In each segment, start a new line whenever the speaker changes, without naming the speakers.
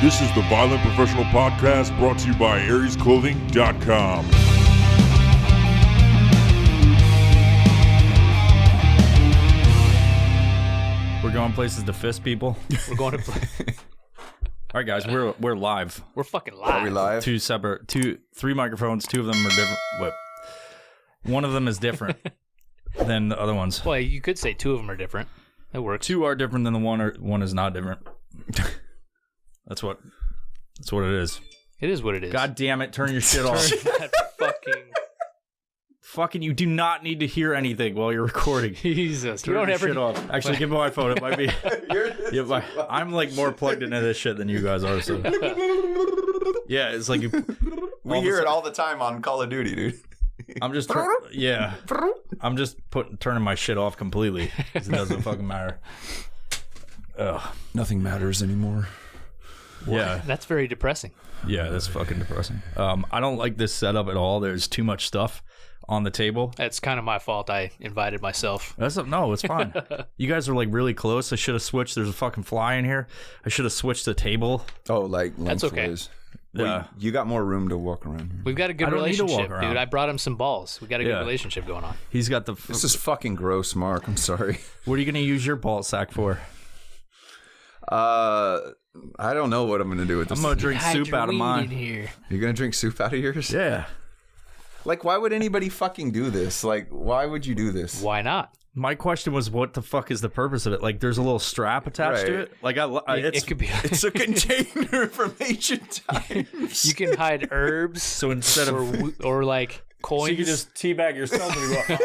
This is the Violent Professional Podcast brought to you by AriesClothing.com.
We're going places to fist people.
We're going to play.
All right, guys, we're live.
We're fucking live.
Are we live?
Three microphones. Two of them are different. What? One of them is different than the other ones.
Well, you could say two of them are different. That works.
Two are different than the one, or one is not different. That's what it is.
It is what it is.
God damn it! Turn your shit off.
That
Fucking, you do not need to hear anything while you're recording.
Jesus.
Turn your shit off. Actually, give me my phone. It might be. Yeah, I'm like more plugged into this shit than you guys are. So yeah, it's like
we hear it all the time on Call of Duty, dude.
I'm just I'm just turning my shit off completely. It doesn't fucking matter. Ugh.
Nothing matters anymore.
Yeah,
That's very depressing.
yeah, that's fucking depressing. I don't like this setup at all. There's too much stuff on the table.
That's kind of my fault. I invited myself.
No, it's fine. You guys are like really close. I should have switched. There's a fucking fly in here. I should have switched the table.
Oh, like
That's okay.
lengthways.
Yeah.
Well, you got more room to walk around.
We've got a good
I don't need to walk
relationship,
around.
dude. I brought him some balls. We got a good
Yeah.
relationship going on.
He's got the.
This is fucking gross, Mark. I'm sorry.
What are you gonna use your ball sack for?
I don't know what I'm gonna do with this.
I'm gonna drink soup out of
In
mine.
here.
You're gonna drink soup out of yours?
Yeah.
Like, why would anybody fucking do this? Like, why would you do this?
Why not?
My question was, what the fuck is the purpose of it? Like, there's a little strap attached to
Right.
it. Like, it's
It could be.
It's a container from ancient times.
You can hide herbs
so instead of
or like coins.
so you can just teabag yourself and you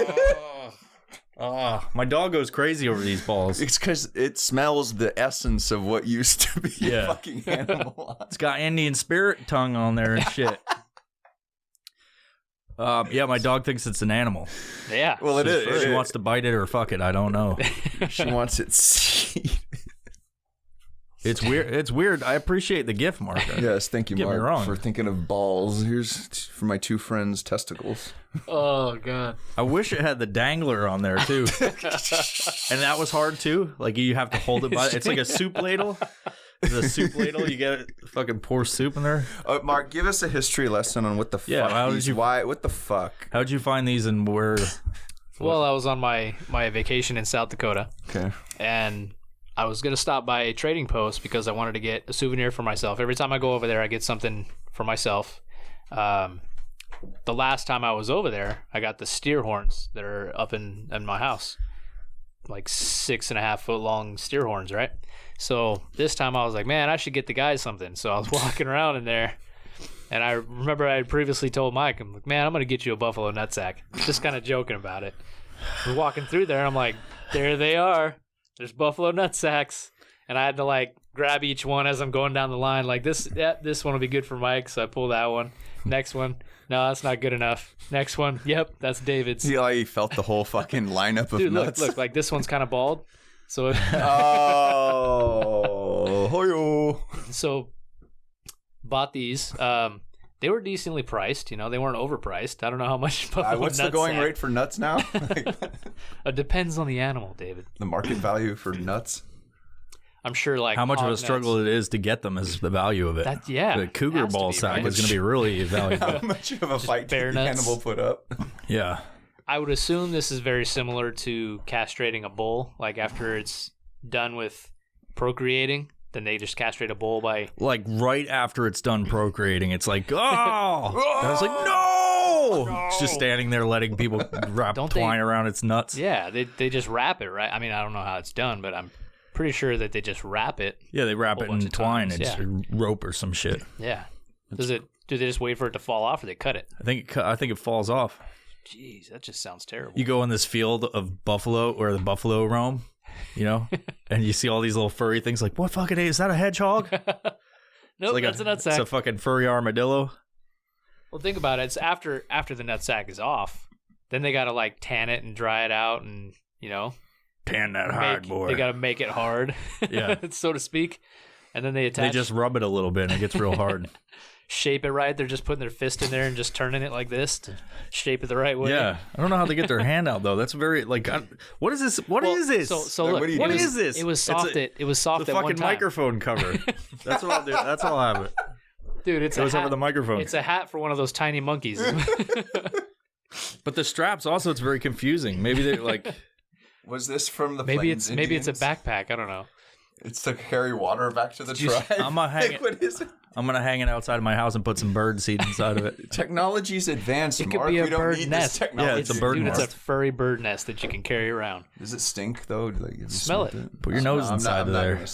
go, my dog goes crazy over these balls.
It's because it smells the essence of what used to be
Yeah.
a fucking animal.
It's got Indian spirit tongue on there and shit. Yeah, my dog thinks it's an animal.
Yeah.
Well, it is.
She wants to bite it or fuck it. I don't know.
She wants it seed.
It's weird. It's weird. I appreciate the gift, Mark.
Yes, thank you,
Get me
Mark,
wrong.
for thinking of balls. Here's for my two friends' testicles.
Oh god.
I wish it had the dangler on there too, and that was hard too. Like you have to hold it by. It's like a soup ladle. It's a soup ladle. You get fucking pour soup in there.
Mark, give us a history lesson on what the
Yeah,
fuck.
how did you-
Why? What the fuck?
How'd you find these and where?
Well, I was on my vacation in South Dakota.
Okay.
And I was gonna stop by a trading post because I wanted to get a souvenir for myself. Every time I go over there, I get something for myself. The last time I was over there, I got the steer horns that are up in my house, like 6.5 foot long steer horns, right? So this time I was like, man, I should get the guys something. So I was walking around in there, and I remember I had previously told Mike, I'm like, man, I'm gonna get you a buffalo nutsack, just kind of joking about it. We're walking through there, and I'm like, there they are. There's buffalo nutsacks, and I had to like grab each one as I'm going down the line. Like this one will be good for Mike, so I pull that one. Next one, no, that's not good enough. Next one, yep, that's David's.
See how you felt the whole fucking lineup of
Dude,
nuts?
look, like this one's kind of bald, so
Oh, hoyo.
so bought these. They were decently priced, you know, they weren't overpriced. I don't know how much buffalo
What's the
nutsack.
going rate for nuts now? Like,
It depends on the animal, David.
the market value for nuts?
I'm sure like
How much of
hog
a struggle
nuts-
it is to get them is the value of it.
That yeah.
The cougar
has to
ball
be,
sack
right?
is going to be really
How
valuable.
much of a fight
bear
did the
nuts?
animal put up?
Yeah.
I would assume this is very similar to castrating a bull. Like after it's done with procreating, then they just castrate a bull by.
Like right after it's done procreating, it's like, oh! And I was like, no! It's just standing there letting people wrap
Don't they-
twine around its nuts.
Yeah, they just wrap it, right? I mean, I don't know how it's done, but I'm pretty sure that they just wrap it.
Yeah, they wrap it
bunch
in
of
twine
times,
and rope or some shit.
Yeah. Do they just wait for it to fall off, or they cut it?
I think it falls off.
Jeez, that just sounds terrible.
You go in this field of buffalo where the buffalo roam, you know, and you see all these little furry things. Like, what fucking is that? A hedgehog?
Nope,
Like
that's a nutsack.
It's a fucking furry armadillo.
Well, think about it. It's after the nutsack is off, then they gotta like tan it and dry it out, and you know,
Tan that hard, boy.
they gotta make it hard,
Yeah.
so to speak. and then they attach.
They just rub it a little bit and it gets real hard.
Shape it right. They're just putting their fist in there and just turning it like this to shape it the right way.
Yeah, I don't know how they get their hand out though. That's very like, what is this? What is this?
So
Like,
look,
what do you
what
do?
is this?
it was
It's
soft. It was soft
the
at one
fucking
time.
microphone cover. That's what I'll do. That's all I'll have it.
Dude, it's
It
a
was
hat.
over the microphone.
It's a hat for one of those tiny monkeys.
But the straps also, it's very confusing. Maybe they like.
Was this from the
maybe
Plains
it's a
Indians?
backpack. I don't know.
It's to carry water back to the
you-
tribe.
I'm gonna hang it.
What is it?
I'm gonna hang it outside of my house and put some bird seed inside of it.
Technology's advanced,
It could
Mark.
be a
We don't
bird
need
nest.
this technology.
Yeah, it's a bird
Dude,
nest.
it's a furry bird nest that you can carry around.
Does it stink though? Like, have you
Smell
smelled
it.
Put your nose inside of there.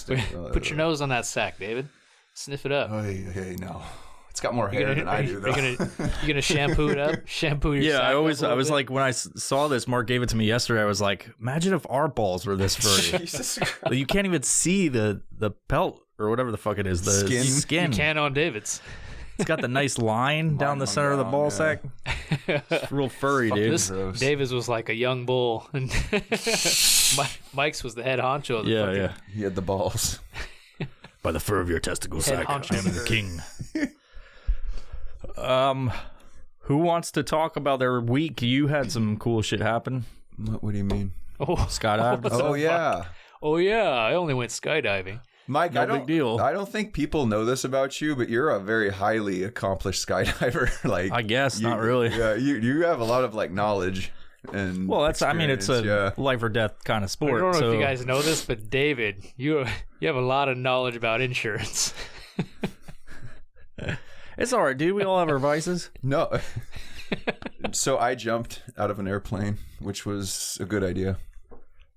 Put your nose on that sack, David. Sniff it up.
Hey, no. It's got more hair
You're
than I do, though.
you gonna shampoo it up? Shampoo your
Yeah,
sack
I
up a little
was
bit?
like, when I saw this, Mark gave it to me yesterday. I was like, imagine if our balls were this furry.
Jesus
Like, you can't even see the pelt or whatever the fuck it is. The
Skin.
skin.
you can on David's.
It's got the nice line down the
hung
center of the
down,
ball
yeah.
sack. It's real furry, dude.
This
gross.
David's was like a young bull, and Mike's was the head honcho. Of the
Yeah,
fucking,
yeah.
He had the balls.
By the fur of your testicle sack, I
honcho.
am the king. Who wants to talk about their week? You had some cool shit happen.
What do you mean?
Oh,
Skydived.
Oh, yeah.
oh yeah, I only went skydiving.
Mike,
No
I don't,
big deal.
I don't think people know this about you, but you're a very highly accomplished skydiver. Like,
I guess
you-
not really.
Yeah, you have a lot of like knowledge and
Well, that's. I mean, it's a
experience,
life or death kind of
I
sport.
don't know
so
if you guys know this, but David, you have a lot of knowledge about insurance.
it's all right, dude. We all have our vices.
No. So I jumped out of an airplane, which was a good idea.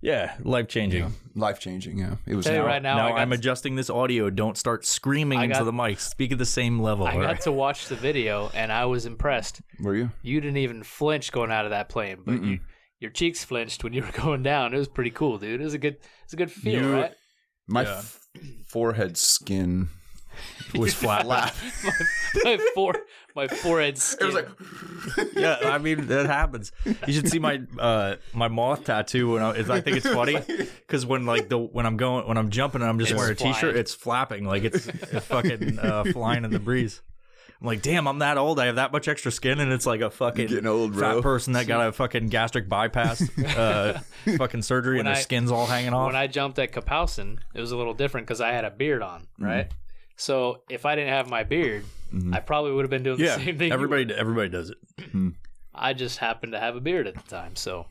Yeah, life changing.
Life changing, yeah. It was
Tell you
now.
right now,
Now
I got,
I'm adjusting this audio. Don't start screaming
I
into
got-
the mic. Speak at the same level.
I
all
got
right?
to watch the video, and I was impressed.
Were you?
You didn't even flinch going out of that plane, but your cheeks flinched when you were going down. It was pretty cool, dude. It was a good feel,
You-
right?
My
Yeah.
forehead skin.
was flat.
my forehead skin.
It was like,
Yeah, I mean that happens. You should see my my moth tattoo. When I think it's funny because when I'm jumping and I'm just wearing a t-shirt,
flying.
it's flapping like it's fucking flying in the breeze. I'm like, damn, I'm that old. I have that much extra skin, and it's like a fucking
Getting old,
fat
bro.
person that got a fucking gastric bypass, fucking surgery, and their skin's all hanging off.
When I jumped at Kapowson, it was a little different because I had a beard on, right? So if I didn't have my beard, I probably would have been doing the
yeah,
same thing.
everybody does it.
I just happened to have a beard at the time, so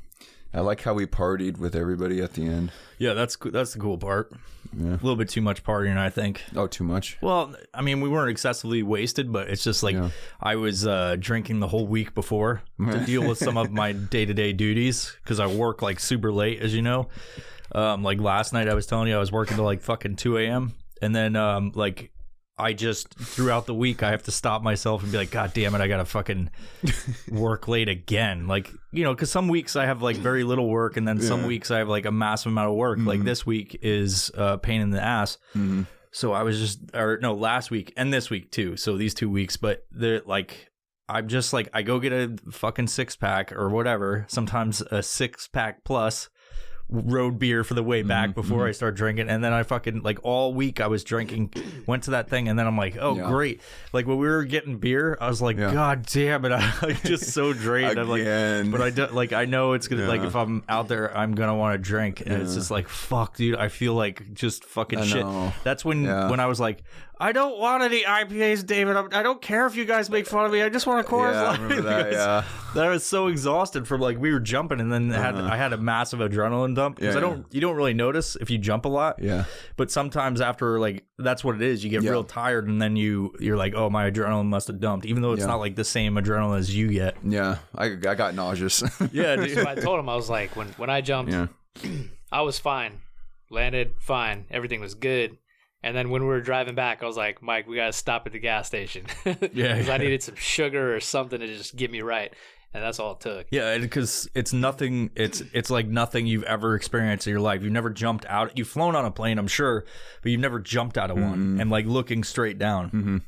I like how we partied with everybody at the end.
Yeah, that's the cool part.
Yeah.
A little bit too much partying, I think.
Oh, too much.
Well, I mean, we weren't excessively wasted, but it's just like
Yeah.
I was drinking the whole week before to deal with some of my day-to-day duties because I work like super late, as you know. Like last night, I was telling you I was working till like fucking 2 a.m. And then like I just throughout the week I have to stop myself and be like, God damn it, I gotta fucking work late again. Like, you know, because some weeks I have like very little work, and then some weeks I have like a massive amount of work. Like this week is a pain in the ass. So I was last week and this week too. So these 2 weeks, but they're like, I'm just like, I go get a fucking 6-pack or whatever, sometimes a 6-pack plus road beer for the way back before I start drinking. And then I fucking like all week I was drinking, went to that thing, and then I'm like, oh,
Yeah.
great. Like when we were getting beer, I was like,
Yeah.
God damn it. I'm just so drained. I'm like,
Again.
but I do, like I know it's gonna like
Yeah.
if I'm out there I'm gonna want to drink, and it's just like fuck, dude. I feel like just fucking
I
shit.
know.
That's when
Yeah.
I was like, I don't want any IPAs, David. I don't care if you guys make fun of me. I just want a Coors
Yeah, I
Light.
remember that,
Because
yeah.
I was so exhausted from like we were jumping, and then I had a massive adrenaline dump because
Yeah,
you don't really notice if you jump a lot.
Yeah.
But sometimes after like that's what it is. You get
Yeah.
real tired, and then you're like, oh, my adrenaline must have dumped, even though it's
Yeah.
not like the same adrenaline as you get.
Yeah. I got nauseous.
Yeah,
So
dude.
I told him, I was like, when I jumped,
Yeah.
I was fine. Landed fine. Everything was good. And then when we were driving back, I was like, Mike, we got to stop at the gas station. Because I needed some sugar or something to just get me right. And that's all it took.
Yeah, because it's nothing. It's like nothing you've ever experienced in your life. You've never jumped out. You've flown on a plane, I'm sure, but you've never jumped out of one and like looking straight down.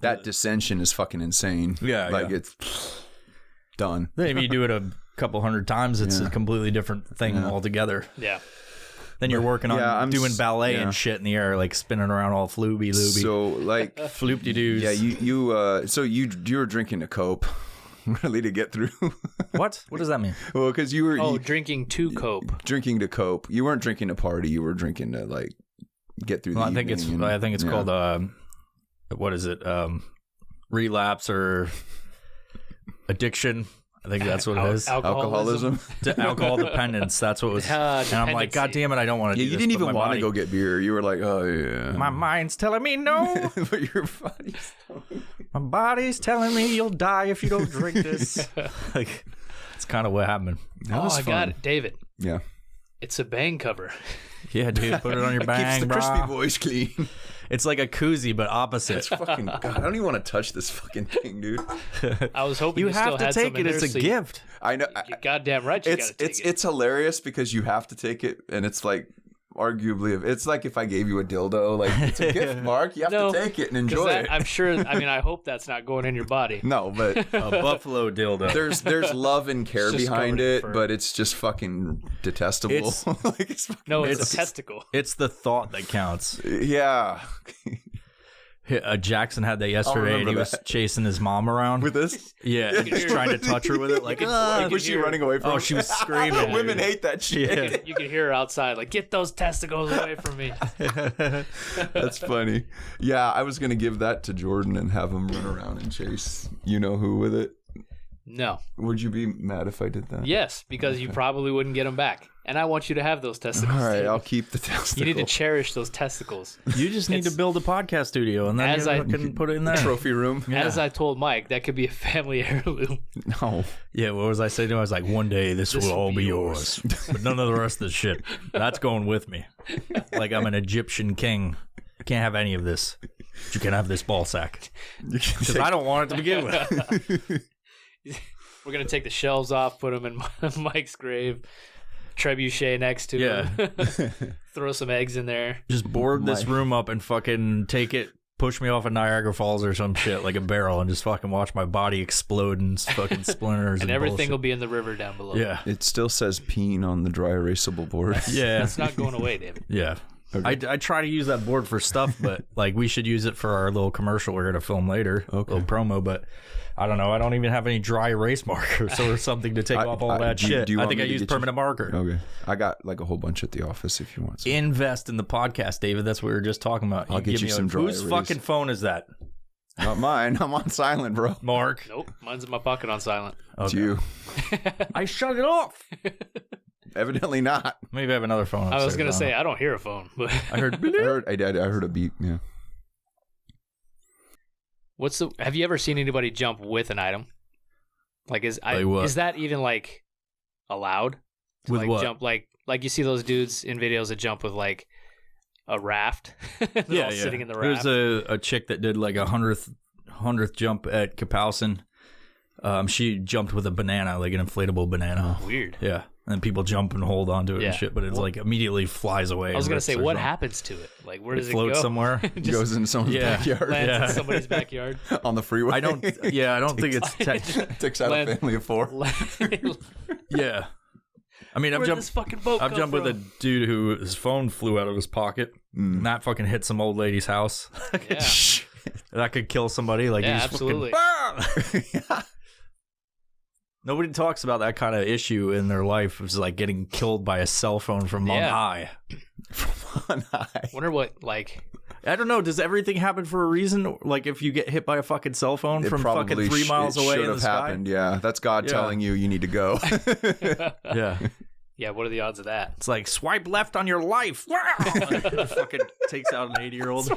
That dissension is fucking insane.
Yeah,
Like
yeah.
it's done.
Then if you do it a couple hundred times, it's a completely different thing altogether.
Yeah.
Then you're working on
I'm
doing ballet
yeah.
and shit in the air, like spinning around all flooby looby.
So like,
Floop-de-doos.
yeah, so you were drinking a cope, really, to get through.
What? What does that mean?
Well, because you were
Drinking to cope.
drinking to cope. You weren't drinking to party. You were drinking to like get through.
Well,
the
I think it's
evening and-
called what is it? Relapse or addiction. I think that's what it is.
alcoholism.
Alcohol dependence. That's what it was. And I'm like, God damn it, I don't want to do
Yeah, you
this.
didn't
but
even
my
want to
body-
go get beer. You were like, oh yeah.
My mind's telling me no.
But your body's
My body's telling me you'll die if you don't drink this. Like, it's kind of what happened.
That was
I
fun.
got it, David.
Yeah.
It's a bang cover.
Yeah, dude, put it on your
Keeps
bang,
the
bro.
crispy boys clean.
It's like a koozie, but opposite.
Fucking God, I don't even want to touch this fucking thing, dude.
I was hoping
You
you, still
have to
had
take
some in
it. It's
there,
a
so
gift.
I know.
You're goddamn right. You gotta take it.
It's hilarious because you have to take it, and it's like arguably, it's like if I gave you a dildo, like it's a gift, Mark. You have
No,
to take it and
'Cause
enjoy it.
I'm sure. I mean, I hope that's not going in your body.
No, but
A buffalo dildo.
there's love and care
It's just
behind
covered in
it,
fur.
but it's just fucking detestable.
It's-
like it's fucking,
No, it's
It's-
a testicle.
It's the thought that counts.
yeah.
Jackson had that yesterday, and
remember
he was
that.
chasing his mom around.
With this,
Yeah, and just trying to touch her with it. Like,
You
"Ah."
could
was she
hear-
running away from?
Oh,
him?
she was screaming.
Women hate that shit.
Yeah.
You can hear her outside, like, get those testicles away from me.
That's funny. Yeah, I was gonna give that to Jordan and have him run around and chase you know who with it.
No.
Would you be mad if I did that?
Yes, because you probably wouldn't get them back. And I want you to have those testicles.
All right,
too.
I'll keep the testicle.
You need to cherish those testicles.
You just need to build a podcast studio, and then
As
you
I-
can put it in there.
trophy room.
As I told Mike, that could be a family heirloom.
No.
Yeah, what was I saying to him? I was like, one day this will all be yours. But none of the rest of the shit. That's going with me. Like I'm an Egyptian king. You can't have any of this. But you can have this ball sack. Because I don't want it to begin with.
We're going to take the shelves off, put them in Mike's grave, trebuchet next to him, throw some eggs in there.
Just board this room up and fucking take it, push me off of Niagara Falls or some shit like a barrel and just fucking watch my body explode and fucking splinters.
And
and
everything
bullshit.
will be in the river down below.
Yeah.
It still says peen on the dry erasable board.
Yeah.
It's not going away, David.
Yeah. I try to use that board for stuff, but like we should use it for our little commercial we're going to film later, little promo, but I don't know. I don't even have any dry erase markers or something to take off all that
do you-
shit.
do you
I
want
think
me
I
to
use
get you-
permanent marker.
Okay. I got like a whole bunch at the office if you want some.
Invest in the podcast, David. That's what we were just talking about.
I'll get
give
you
me
some dry
Whose
erase.
fucking phone is that?
Not mine. I'm on silent, bro.
Mark.
Nope. Mine's in my pocket on silent.
It's you.
I shut it off.
Evidently not.
Maybe I have another phone.
I was
upstairs.
going to
don't
say,
know.
I don't hear a phone. But
I heard.
I heard a beep. Yeah.
have you ever seen anybody jump with an item? Like, is
what?
that even like allowed? To,
With
like,
what?
Jump like you see those dudes in videos that jump with like a raft. They're all sitting in the raft.
There's a chick that did like a 100th jump at Kapowsin. She jumped with a banana, like an inflatable banana.
Weird.
Yeah, and people jump and hold onto it
Yeah.
and shit, but it's like immediately flies away.
I was
and
gonna
rips
say,
or
what
something.
happens to it? Like, where
It
does it
floats
go?
somewhere.
It goes in someone's
Yeah.
backyard
Lands
Yeah.
in somebody's backyard.
on the freeway.
I don't. Yeah, I don't think it's.
Takes out
Land-
a family of 4.
Where'd
Yeah, I mean, I've
this
jumped.
fucking boat
I've
come
jumped with a
from?
dude who his phone flew out of his pocket, and that fucking hit some old lady's house.
Yeah,
That could kill somebody. Like,
yeah,
you just
absolutely.
fucking, nobody talks about that kind of issue in their life. It's like getting killed by a cell phone from on
Yeah.
high.
One eye.
Wonder what like.
I don't know. Does everything happen for a reason? Like if you get hit by a fucking cell phone from fucking 3 miles away
should
in the
have
sky?
happened. Yeah, that's God
Yeah.
telling you need to go.
Yeah.
Yeah, what are the odds of that?
It's like swipe left on your life. Fucking takes out an 80-year-old.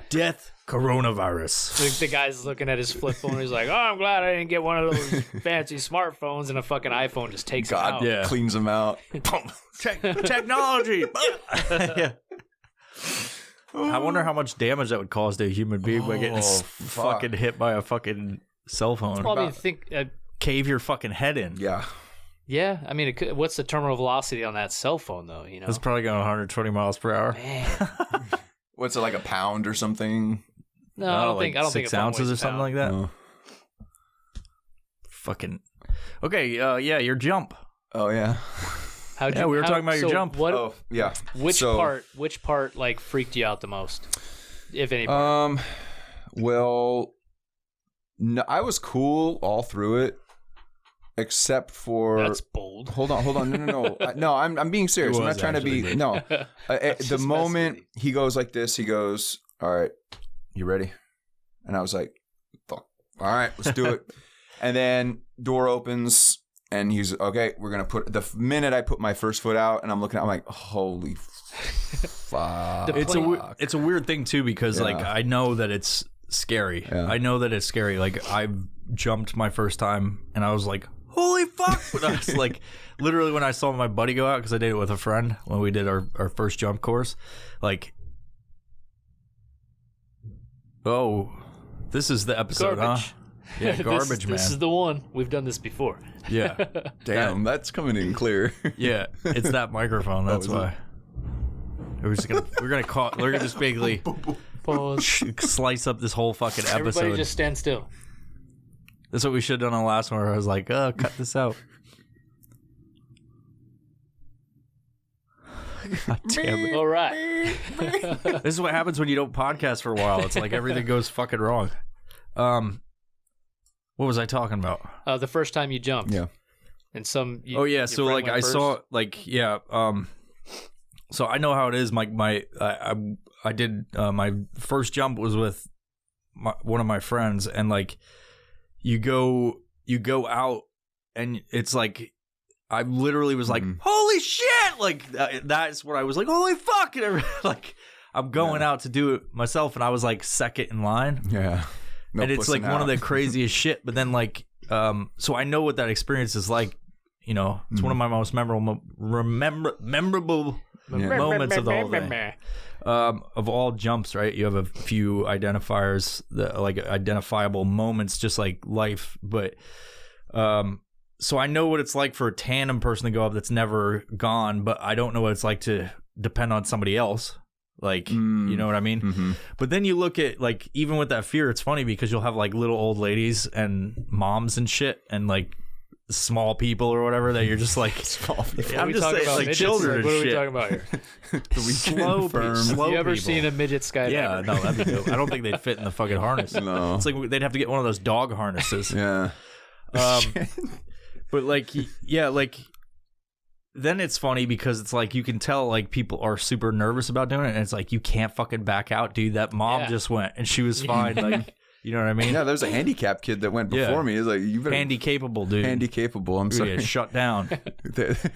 Death, coronavirus.
The guy's looking at his flip phone. He's like, "Oh, I'm glad I didn't get one of those fancy smartphones." And a fucking iPhone just takes him
God
out.
Yeah.
cleans them out.
Technology. Yeah. I wonder how much damage that would cause to a human being by getting
fuck.
fucking hit by a fucking cell phone.
Well, I mean, think.
Cave your fucking head in.
Yeah.
Yeah, I mean, what's the terminal velocity on that cell phone, though? You know,
It's probably going 120 miles per hour.
man.
What's it, like a pound or something?
No, I don't
like
think. I don't think
6
a phone
ounces
weighs
or
a
something
pound.
like that.
Oh.
Fucking. Okay, yeah, your jump.
Oh, yeah.
Yeah, we were talking about your jump.
What?
Oh, yeah.
Which part like freaked you out the most, if any? Part?
Well, no, I was cool all through it, except for.
That's bold.
Hold on. No. No, I'm being serious. I'm not trying to be. No. The moment he goes like this, he goes, "All right, you ready?" And I was like, "Fuck. All right, let's do it." And then door opens. And he's okay. We're gonna put the minute I put my first foot out, and I'm looking. I'm like, holy fuck!
It's a weird thing too because like I know that it's scary.
Yeah.
I know that it's scary. Like I jumped my first time, and I was like, holy fuck! But I was like, literally when I saw my buddy go out because I did it with a friend when we did our first jump course, like, oh, this is the episode,
Garbage.
huh? Yeah, garbage, man.
This is the one. We've done this before.
Yeah.
Damn, that's coming in clear.
Yeah, it's that microphone. That's why. We're gonna just basically
Pause.
slice up this whole fucking episode.
Everybody just stand still.
That's what we should have done on the last one where I was like, cut this out. God damn it.
All right.
This is what happens when you don't podcast for a while. It's like everything goes fucking wrong. What was I talking about?
The first time you jumped.
Yeah.
And some.
So like I saw like so I know how it is. I did my first jump was with one of my friends, and like you go out, and it's like I literally was like, holy shit! Like that's what I was like, holy fuck! And like I'm going out to do it myself, and I was like second in line.
Yeah. No,
and it's like one of the craziest shit. But then like, so I know what that experience is like. You know, it's one of my most memorable moments of the whole thing. Of all jumps, right? You have a few identifiers, like identifiable moments, just like life. But so I know what it's like for a tandem person to go up that's never gone, but I don't know what it's like to depend on somebody else. Like, you know what I mean? Mm-hmm. But then you look at, like, even with that fear, it's funny because you'll have, like, little old ladies and moms and shit and, like, small people or whatever that you're just, like... Small people.
I'm just saying, like, children and shit. What are we talking about here?
Slow
You ever
people.
seen a midget skydiver?
Yeah, no, that'd be dope. I don't think they'd fit in the fucking harness.
No.
It's like they'd have to get one of those dog harnesses.
Yeah.
But, like, yeah, like... Then it's funny because it's like you can tell like people are super nervous about doing it, and it's like you can't fucking back out, dude. That mom just went and she was fine. Like, you know what I mean?
Yeah, there's a handicap kid that went before me. He's like, you better
handy capable, dude.
handy capable. I'm
You're
sorry.
gonna get shut down.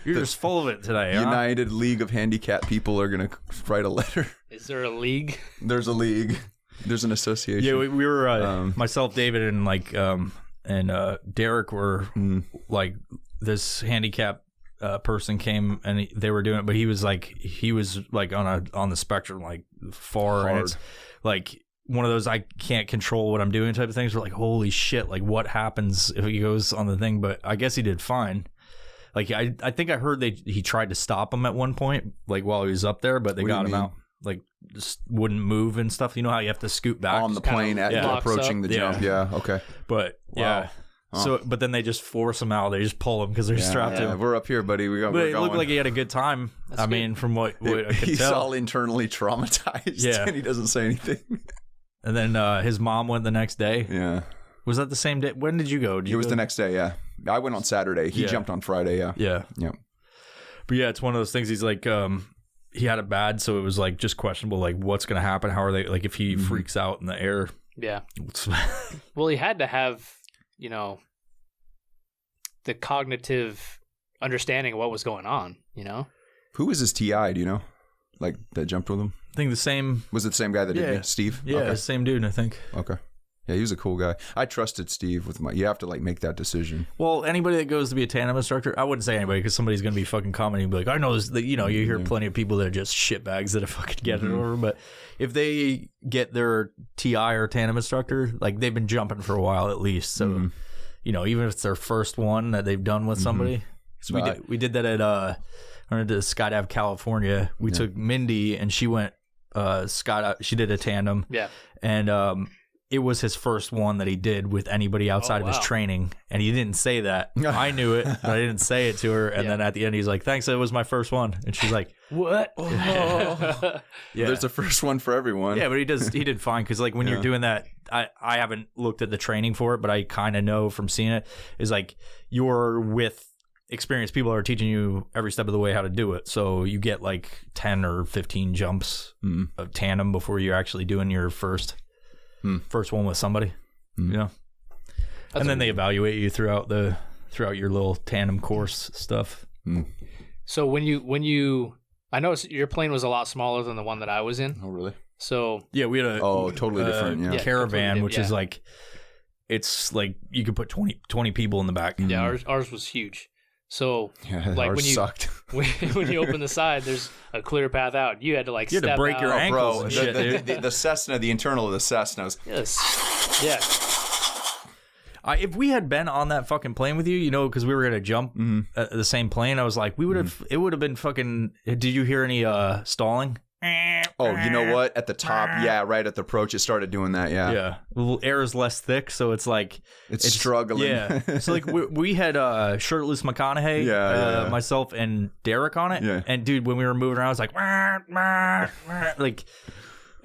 You're just full of it today. Huh?
United League of Handicapped People are gonna write a letter.
Is there a league?
There's a league. There's an association.
Yeah, we were myself, David, and like Derek were like this handicap. Person came and they were doing it, but he was like on the spectrum, like far hard. And it's like one of those I can't control what I'm doing type of things. We're like, holy shit, like what happens if he goes on the thing? But I guess he did fine. Like I think I heard he tried to stop him at one point, like while he was up there, but they got him out. Like just wouldn't move and stuff. You know how you have to scoot back
on the plane approaching the jump. Yeah, okay.
But yeah. So, but then they just force him out. They just pull him because they're strapped to him.
We're up here, buddy.
But it looked like he had a good time. I mean, from what I could
he's
tell.
all internally traumatized.
Yeah.
And he doesn't say anything.
And then his mom went the next day.
Yeah.
Was that the same day? When did you go?
It was the next day, yeah. I went on Saturday. He jumped on Friday, yeah.
Yeah.
Yeah.
But yeah, it's one of those things. He's like, he had it bad, so it was like just questionable, like what's going to happen? How are they, like if he freaks out in the air?
Yeah. Well, he had to have, you know, the cognitive understanding of what was going on, you know?
Who was his TI, do you know? Like, that jumped with him?
I think the same.
Was it the same guy that did me? Steve?
Yeah,
okay.
Same dude, I think.
Okay. Yeah, he was a cool guy. I trusted Steve with you have to, like, make that decision.
Well, anybody that goes to be a tandem instructor, I wouldn't say anybody because somebody's going to be fucking commenting and be like, I know this, you know, you hear plenty of people that are just shitbags that are fucking getting it over. But if they get their TI or tandem instructor, like, they've been jumping for a while at least. So, you know, even if it's their first one that they've done with somebody. So we did that at I went to Skydive, California. We took Mindy and she went skydive. She did a tandem.
Yeah.
And it was his first one that he did with anybody outside of his training, and he didn't say that. I knew it, but I didn't say it to her. And then at the end, he's like, "Thanks, it was my first one," and she's like,
"What?"
Yeah.
There's a first one for everyone.
Yeah, but he did fine because like when you're doing that, I haven't looked at the training for it, but I kind of know from seeing it is like you're with experienced people are teaching you every step of the way how to do it. So you get like 10 or 15 jumps of tandem before you're actually doing your first one with somebody. You know, and then they evaluate you throughout your little tandem course stuff.
So when you I noticed your plane was a lot smaller than the one that I was in.
Oh, really?
So
yeah, we had a
totally different
caravan, which is like it's like you could put 20 people in the back.
Yeah, ours was huge. So like
ours
when you
sucked.
when you open the side, there's a clear path out. You had to like step
break
out.
your ankles
Bro,
and shit,
the Cessna, the internal of the Cessna was
Yes. Yeah.
If we had been on that fucking plane with you, you know, because we were gonna jump at the same plane, I was like, we would have. It would have been fucking. Did you hear any stalling?
Oh, you know what? At the top, right at the approach, it started doing that.
Yeah. Well, air is less thick, so it's like
it's struggling.
Yeah. So like we had Shirtless McConaughey, myself and Derek on it.
Yeah.
And dude, when we were moving around, I was like, like.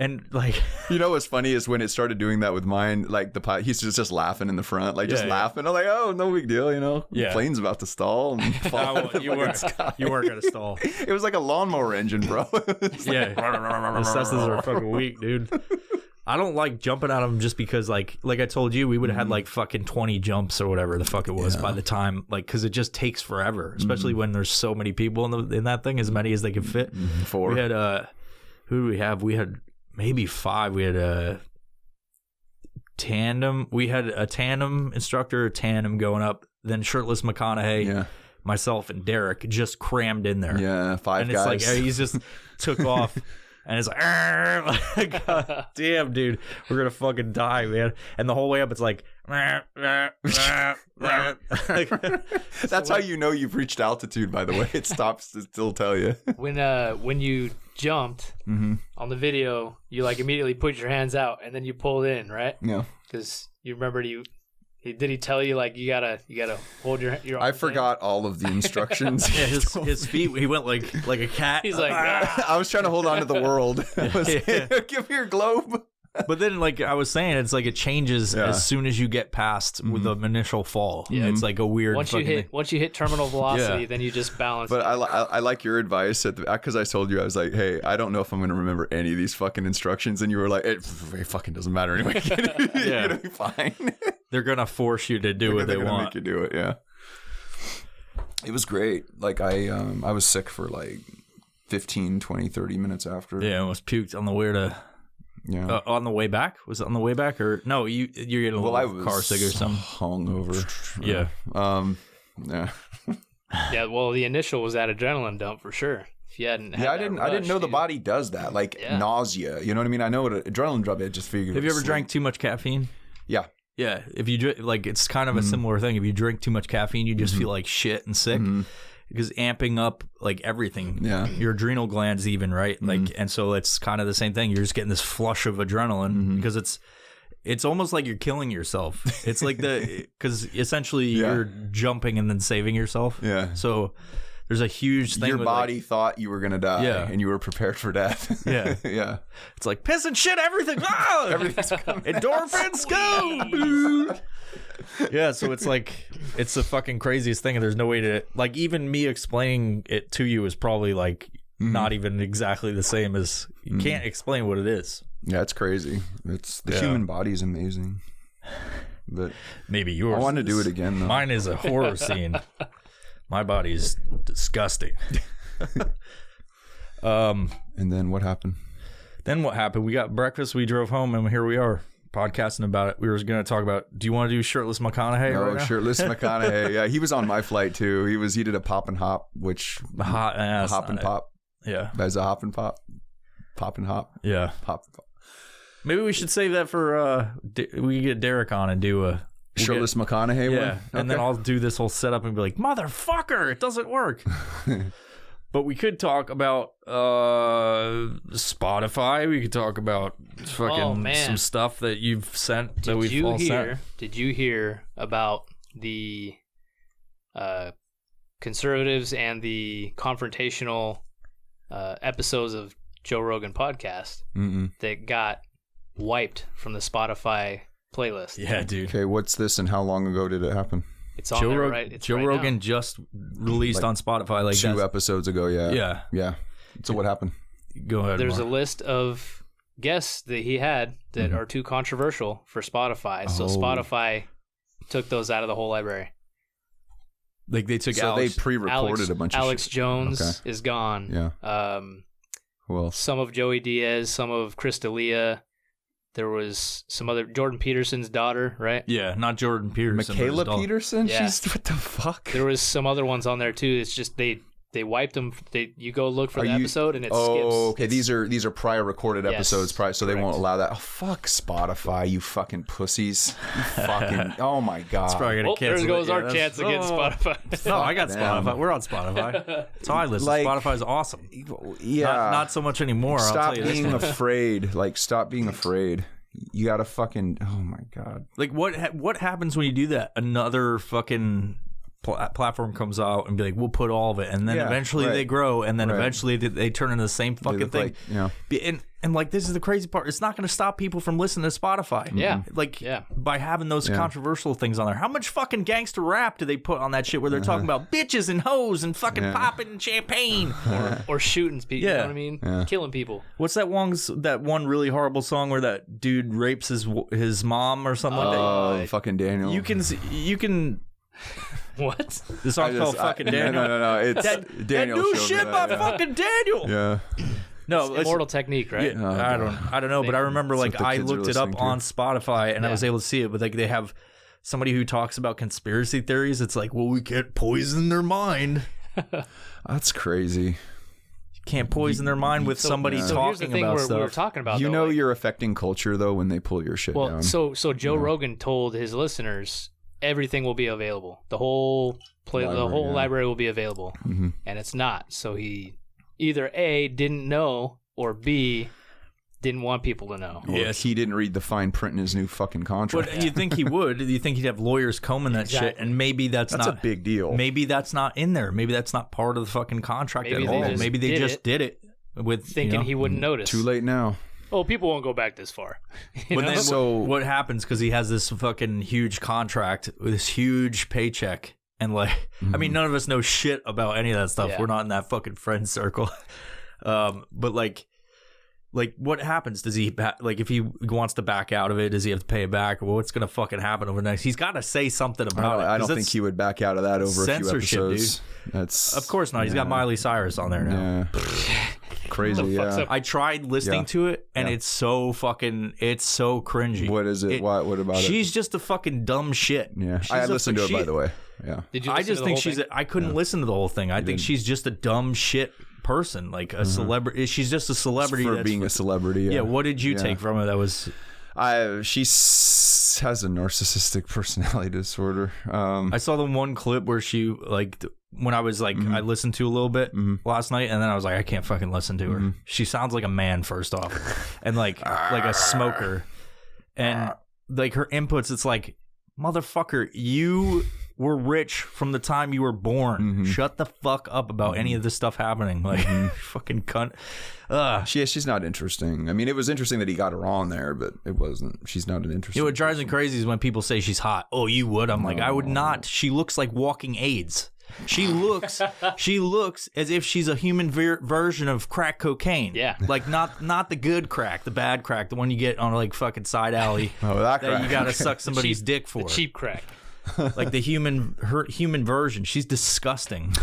And like,
you know what's funny is when it started doing that with mine, like the pilot, he's just laughing in the front, like just laughing. I'm like, oh, no big deal, you know.
Yeah.
The plane's about to stall and fall out of the fucking sky.
You weren't gonna stall.
It was like a lawnmower engine, bro.
Yeah, the Cessnas are fucking weak, dude. I don't like jumping out of them just because, like I told you, we would have had like fucking 20 jumps or whatever the fuck it was by the time, like, because it just takes forever, especially when there's so many people in that thing, as many as they can fit.
4.
We had who do we have? We had maybe 5. We had a tandem. We had a tandem instructor, a tandem going up, then Shirtless McConaughey, myself, and Derek just crammed in there.
Yeah, 5
and
guys.
And it's like he's just took off. And it's like, God damn, dude, we're going to fucking die, man. And the whole way up, it's like,
that's how you know you've reached altitude, by the way. It stops to still tell you.
When you jumped on the video, you like immediately put your hands out and then you pulled in, right?
Yeah.
Because you remember did he tell you like you gotta hold your
I
arms
forgot all of the instructions.
Yeah, his feet, he went like a cat.
He's like,
I was trying to hold on to the world. Give me your globe.
But then, like I was saying, it's like it changes as soon as you get past with the initial fall. Yeah, it's like a weird.
Once you hit terminal velocity, then you just balance.
But I like your advice because I told you I was like, hey, I don't know if I'm going to remember any of these fucking instructions, and you were like, it fucking doesn't matter anyway. You're gonna be fine.
They're gonna force you to do what they want.
Make you do it. Yeah. It was great. Like I was sick for like 15, 20, 30 minutes after.
Yeah, I almost puked on the way to.
Yeah.
On the way back? Was it on the way back or no? You're getting a little car sick or something.
Hungover.
Yeah.
Yeah.
Yeah. Well, the initial was that adrenaline dump for sure. If you hadn't,
I didn't know the body does that. Like nausea. You know what I mean? I know what an adrenaline dump. I just figured.
Have you ever drank too much caffeine?
Yeah.
Yeah. If you drink, like, it's kind of a similar thing. If you drink too much caffeine, you just feel like shit and sick. Because amping up like everything, your adrenal glands even, right? Like, and so it's kind of the same thing. You're just getting this flush of adrenaline because it's almost like you're killing yourself. It's like because essentially you're jumping and then saving yourself.
Yeah.
So there's a huge thing.
Your body thought you were gonna die, and you were prepared for death.
Yeah.
Yeah.
It's like piss and shit, everything. Ah!
Everything's coming.
Endorphins go. Yeah, so it's like it's the fucking craziest thing, and there's no way to like even me explaining it to you is probably like not even exactly the same as you can't explain what it is.
Yeah, it's crazy. It's the human body is amazing, but
maybe yours.
I want to do it again. Though.
Mine is a horror scene. My body's disgusting.
And then what happened?
Then what happened? We got breakfast. We drove home, and here we are. Podcasting about it. We were going to talk about. Do you want to do Shirtless McConaughey?
No,
right now?
Shirtless McConaughey. Yeah, he was on my flight too. He did a pop and hop, which
hop
and pop.
Yeah,
that's a hop and pop, pop and hop.
Yeah,
pop. And pop.
Maybe we should save that for. We can get Derek on and do a
Shirtless McConaughey one.
Yeah, and then I'll do this whole setup and be like, motherfucker, it doesn't work. But we could talk about Spotify. We could talk about fucking some stuff that you've sent that we've all sent.
Did you hear about the conservatives and the confrontational episodes of Joe Rogan podcast that got wiped from the Spotify playlist?
Yeah, dude.
Okay, what's this and how long ago did it happen?
It's on there, right? It's
Joe
right
Rogan
now.
just released on Spotify like
2 episodes ago. Yeah. So what happened?
Go ahead.
There's
Mark.
a list of guests that he had that are too controversial for Spotify. So Spotify took those out of the whole library.
Like they took
So
Alex,
they pre-recorded a bunch of
Alex
shit.
Jones is gone.
Yeah. Who else?
Some of Joey Diaz, some of Chris D'Elia. There was some other Jordan Peterson's daughter, right?
Yeah, not Jordan Peterson.
Michaela
but his
Peterson?
Yeah.
She's what the fuck?
There was some other ones on there too. It's just they wiped them. You go look for
Are
the
you-
episode and it skips.
Oh, okay.
It's-
These are prior recorded
Yes,
episodes, so they
correct.
won't allow that. Oh, fuck Spotify, you fucking pussies. You fucking. Oh my god.
It's probably gonna
Well, there
cancel
goes
it.
our
Yeah,
chance
that's-
against Spotify.
No, I got
Damn.
Spotify. We're on Spotify. That's how I listen.
Like-
Spotify's awesome.
Yeah.
Not so much anymore. I'll
Stop
tell you
being
this.
afraid. Like, stop being afraid. You gotta fucking. Oh my god.
Like what happens when you do that? Another fucking platform comes out and be like, we'll put all of it, and then
Yeah,
eventually
right.
they grow, and then
Right.
eventually they turn into the same
They
fucking
look
thing.
like, yeah.
And like this is the crazy part. It's not going to stop people from listening to Spotify.
Yeah.
Like
Yeah.
by having those controversial things on there. How much fucking gangster rap do they put on that shit where they're talking about bitches and hoes and fucking popping and champagne?
or shooting people. You
Yeah.
know what I mean? Killing people.
What's that one really horrible song where that dude rapes his mom or something like that?
Oh, fucking Daniel.
You can.
What?
The song's called fucking Daniel.
No. It's
That
Daniel.
new
showed me
shit
that,
by
yeah.
fucking Daniel.
Yeah.
No, listen,
Immortal Technique, right?
yeah, I don't know, but I remember
That's
like
what the
I
kids are
looked it up
listening to.
on Spotify and I was able to see it. But like they have somebody who talks about conspiracy theories. It's like, well, we can't poison their mind.
That's crazy.
You can't poison their mind with somebody
So here's the
talking
thing
about
we were
stuff.
talking about.
You
though,
know
like-
you're affecting culture though when they pull your shit
Well,
down.
so Joe Rogan told his listeners everything will be available. The whole library will be available, and it's not. So he either A, didn't know, or B, didn't want people to know.
Or he didn't read the fine print in his new fucking contract.
But you think he would? You think he'd have lawyers combing that shit?
Exactly.
And maybe that's
That's
not
a big deal.
Maybe that's not in there. Maybe that's not part of the fucking contract
Maybe
at
they
all.
just
Maybe they
did
just
it
did it with
Thinking he wouldn't notice.
Too late now.
Oh, people won't go back this far. You
But
know?
then
So-
what happens, because he has this fucking huge contract with this huge paycheck, and like, I mean, none of us know shit about any of that stuff.
Yeah.
We're not in that fucking friend circle. But like what happens? Does he like if he wants to back out of it? Does he have to pay it back? Or what's gonna fucking happen over next? He's got to say something about it.
I
'cause
don't think
that's-
he would back out of that over a few
censorship,
episodes. That's
Of course not. He's got Miley Cyrus on there now.
Yeah. Crazy.
What the fuck's
Yeah.
up?
I tried listening
Yeah.
to it, and
Yeah.
it's so cringy.
What is it? What about it?
She's just a fucking dumb shit.
Yeah.
She's
I
a-
listened to it by
she-
the way. Yeah.
Did you
I
listen
just
to the
think
whole
she's.
thing?
I couldn't listen to the whole thing. I think she's just a dumb shit person, like a celebrity. She's just a celebrity
For
that's
being a celebrity.
Yeah.
Yeah.
What did you take from it? That was.
She has a narcissistic personality disorder.
I saw the one clip where she like when I was like I listened to a little bit last night, and then I was like, I can't fucking listen to her. She sounds like a man first off, and like a smoker, and like her inputs. It's like, motherfucker, you were rich from the time you were born. Shut the fuck up about any of this stuff happening. Like fucking cunt.
She's not interesting. I mean, it was interesting that he got her on there, but it wasn't. She's not an interesting.
You know what drives me crazy is when people say she's hot. Oh, you would? I'm like, I would not. She looks like walking AIDS. She looks as if she's a human version of crack cocaine.
Yeah.
Like not the good crack, the bad crack, the one you get on like fucking side alley
Oh, that
that you
crack.
gotta suck somebody's dick for.
The cheap crack.
Like the human version. She's disgusting.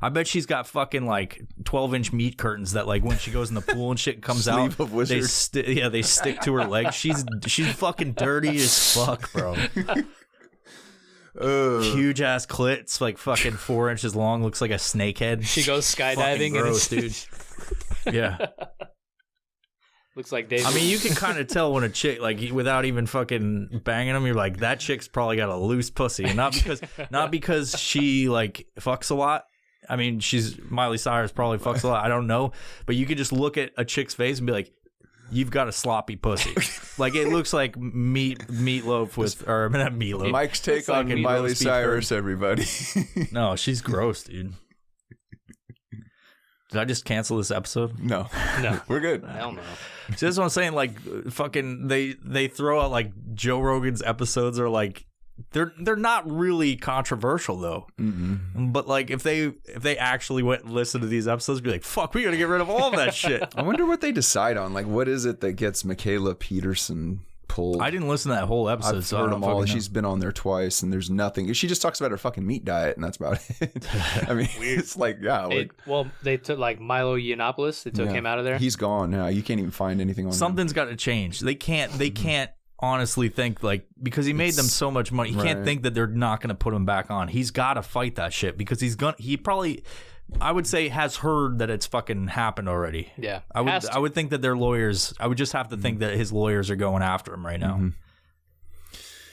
I bet she's got fucking like 12-inch meat curtains that like when she goes in the pool and shit comes out,
Sleeve of wizard.
they stick to her legs. She's fucking dirty as fuck, bro. Huge ass clit. It's like fucking 4 inches long. Looks like a snake head.
She goes
Fucking
skydiving and
gross,
it's,
dude. Yeah.
looks like David.
I mean, you can kind of tell when a chick, like, without even fucking banging them, you're like, that chick's probably got a loose pussy, and not because she like fucks a lot I mean, Miley Cyrus probably fucks a lot. I don't know, but you could just look at a chick's face and be like, "You've got a sloppy pussy." Like it looks like meatloaf with, or not meatloaf.
Mike's take on
like
Miley Cyrus, everybody.
No, she's gross, dude. Did I just cancel this episode?
No,
No.
we're good.
Hell no.
See, that's what I'm saying. Like, fucking, they throw out like Joe Rogan's episodes are like they're not really controversial though.
Mm-mm.
But like if they actually went and listened to these episodes, be like, fuck, we gotta get rid of all of that shit.
I wonder what they decide on. Like, what is it that gets Michaela Peterson pulled?
I didn't listen to that whole episode.
I've
so I
heard
don't
them all.
fucking know.
She's been on there twice, and there's nothing. She just talks about her fucking meat diet, and that's about it. I mean, it's like, yeah, like,
They took like Milo Yiannopoulos. They took him out of there.
He's gone now. You can't even find anything on him.
Something's got to change. They can't honestly think like because he made them so much money. He can't think that they're not going to put him back on. He's got to fight that shit because he probably. I would say has heard that it's fucking happened already.
Yeah,
I would think that their lawyers. I would just have to think that his lawyers are going after him right now,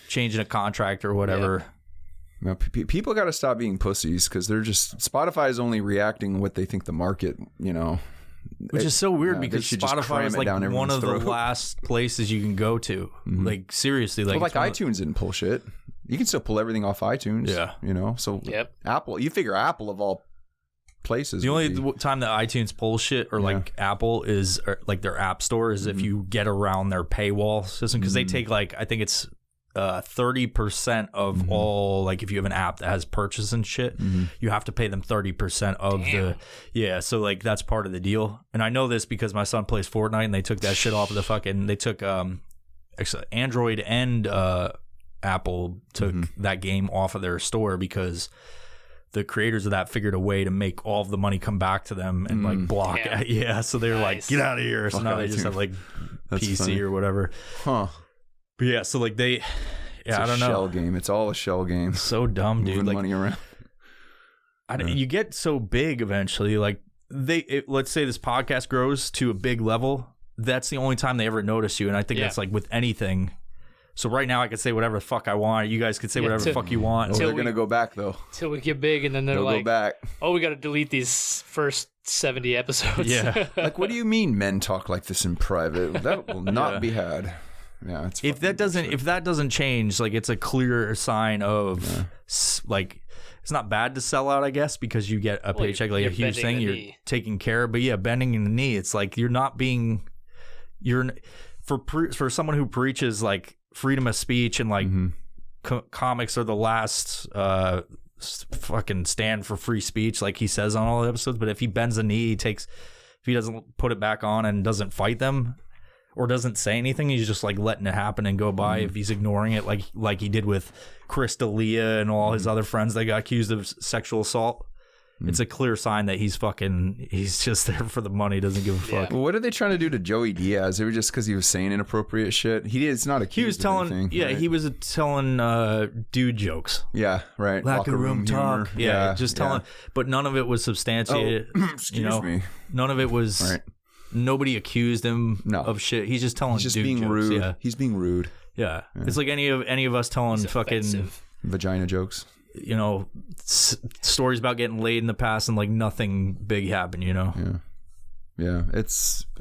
changing a contract or whatever.
Yeah. Now, people got to stop being pussies because they're just Spotify is only reacting what they think the market,
Which is so weird
they
because
should just
Spotify
cram
is
it
like
down
one
everyone's
of the
throat.
last places you can go to. Like seriously, like
Well,
it's
like
one of
iTunes didn't pull shit. You can still pull everything off iTunes.
Yeah.
So
Yep.
Apple, you figure Apple of all places.
The
would
only
be-
time that iTunes pulls shit or like Apple is or like their app store is if you get around their paywall system because they take like I think it's 30% of all like if you have an app that has purchase and shit, you have to pay them 30% of the so like that's part of the deal. And I know this because my son plays Fortnite and they took that shit off of the fucking they took actually Android and Apple took that game off of their store because the creators of that figured a way to make all of the money come back to them and like block it. Yeah, so they're like, get out of here. So now they just have like
That's
PC
funny.
or whatever.
Huh.
But yeah, so like they,
It's
I
a
don't
shell
know.
game. It's all a shell game.
So dumb, dude.
Moving
Like
money around.
you get so big eventually. Like let's say this podcast grows to a big level. That's the only time they ever notice you. And I think that's like with anything. So right now I could say whatever the fuck I want. You guys could say whatever the fuck you want.
Oh, they're
we-
going to go back, though.
Till we get big, and then they're
They'll
like,
go back.
"Oh, we got to delete these first 70 episodes."
Yeah.
Like, what do you mean men talk like this in private? That will not be had. Yeah, it's
if that doesn't change, like it's a clear sign of like it's not bad to sell out, I guess, because you get a paycheck, like a
you're
huge
bending
thing.
the
You're
knee.
taking care, but yeah, bending in the knee. It's like for someone who preaches like freedom of speech and like comics are the last fucking stand for free speech, like he says on all the episodes. But if he bends the knee, if he doesn't put it back on and doesn't fight them. Or doesn't say anything, he's just like letting it happen and go by. If he's ignoring it, like he did with Chris D'Elia and all his other friends that got accused of sexual assault, it's a clear sign that he's just there for the money, doesn't give a fuck.
Well, what are they trying to do to Joey Diaz? It was just because he was saying inappropriate shit. It's not accused.
He was telling,
of anything, right?
he was telling dude jokes,
Yeah, right.
locker room talk,
humor.
just telling, but none of it was substantiated.
Excuse me.
None of it was.
Right.
Nobody accused him of shit. He's just telling.
He's just
dude
being
jokes.
rude.
Yeah.
He's being rude.
Yeah, it's like any of us telling fucking.
Offensive.
Vagina jokes.
Stories about getting laid in the past and like nothing big happened,
Yeah.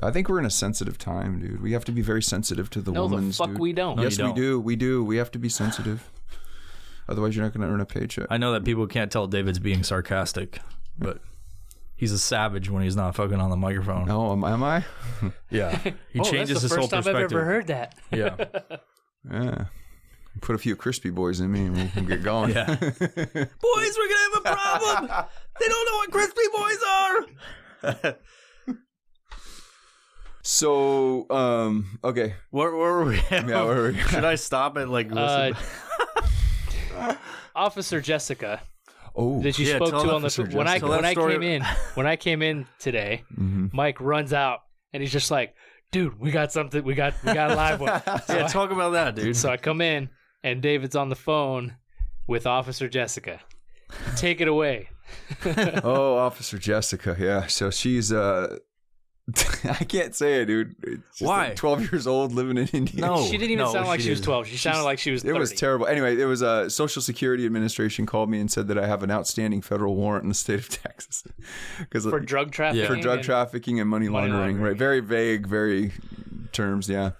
I think we're in a sensitive time, dude. We have to be very sensitive to the
No, the
woman's.
fuck
dude.
we don't.
No,
Yes,
you
we
don't.
do. We do. We have to be sensitive. Otherwise, you're not going to earn a paycheck.
I know that people can't tell David's being sarcastic, but he's a savage when he's not fucking on the microphone.
Oh, am I?
Yeah, he
Oh,
changes
that's the
his whole
first time I've
perspective.
ever heard that.
Yeah,
Yeah. Put a few crispy boys in me and we'll get going.
yeah. Boys, we're gonna have a problem. They don't know what crispy boys are.
So, okay.
Where were we?
Yeah, where were we?
Should I stop and like listen?
Officer Jessica
Oh,
that you
Yeah,
spoke
tell
to on the
Officer
when I
Jessica.
Tell that story.
came in today,
Mm-hmm.
Mike runs out and he's just like, "Dude, we got something. We got a live one."
Yeah, talk about that, dude.
So I come in and David's on the phone with Officer Jessica. Take it away.
oh, Officer Jessica. Yeah. So she's I can't say it, dude. It's just
Why?
like 12 years old living in India.
No.
She didn't even sound like she was 12. She sounded like she was 30.
It was terrible. Anyway, it was a Social Security Administration called me and said that I have an outstanding federal warrant in the state of Texas
For drug trafficking?
for drug trafficking and money laundering. Right? Very vague, very terms. Yeah.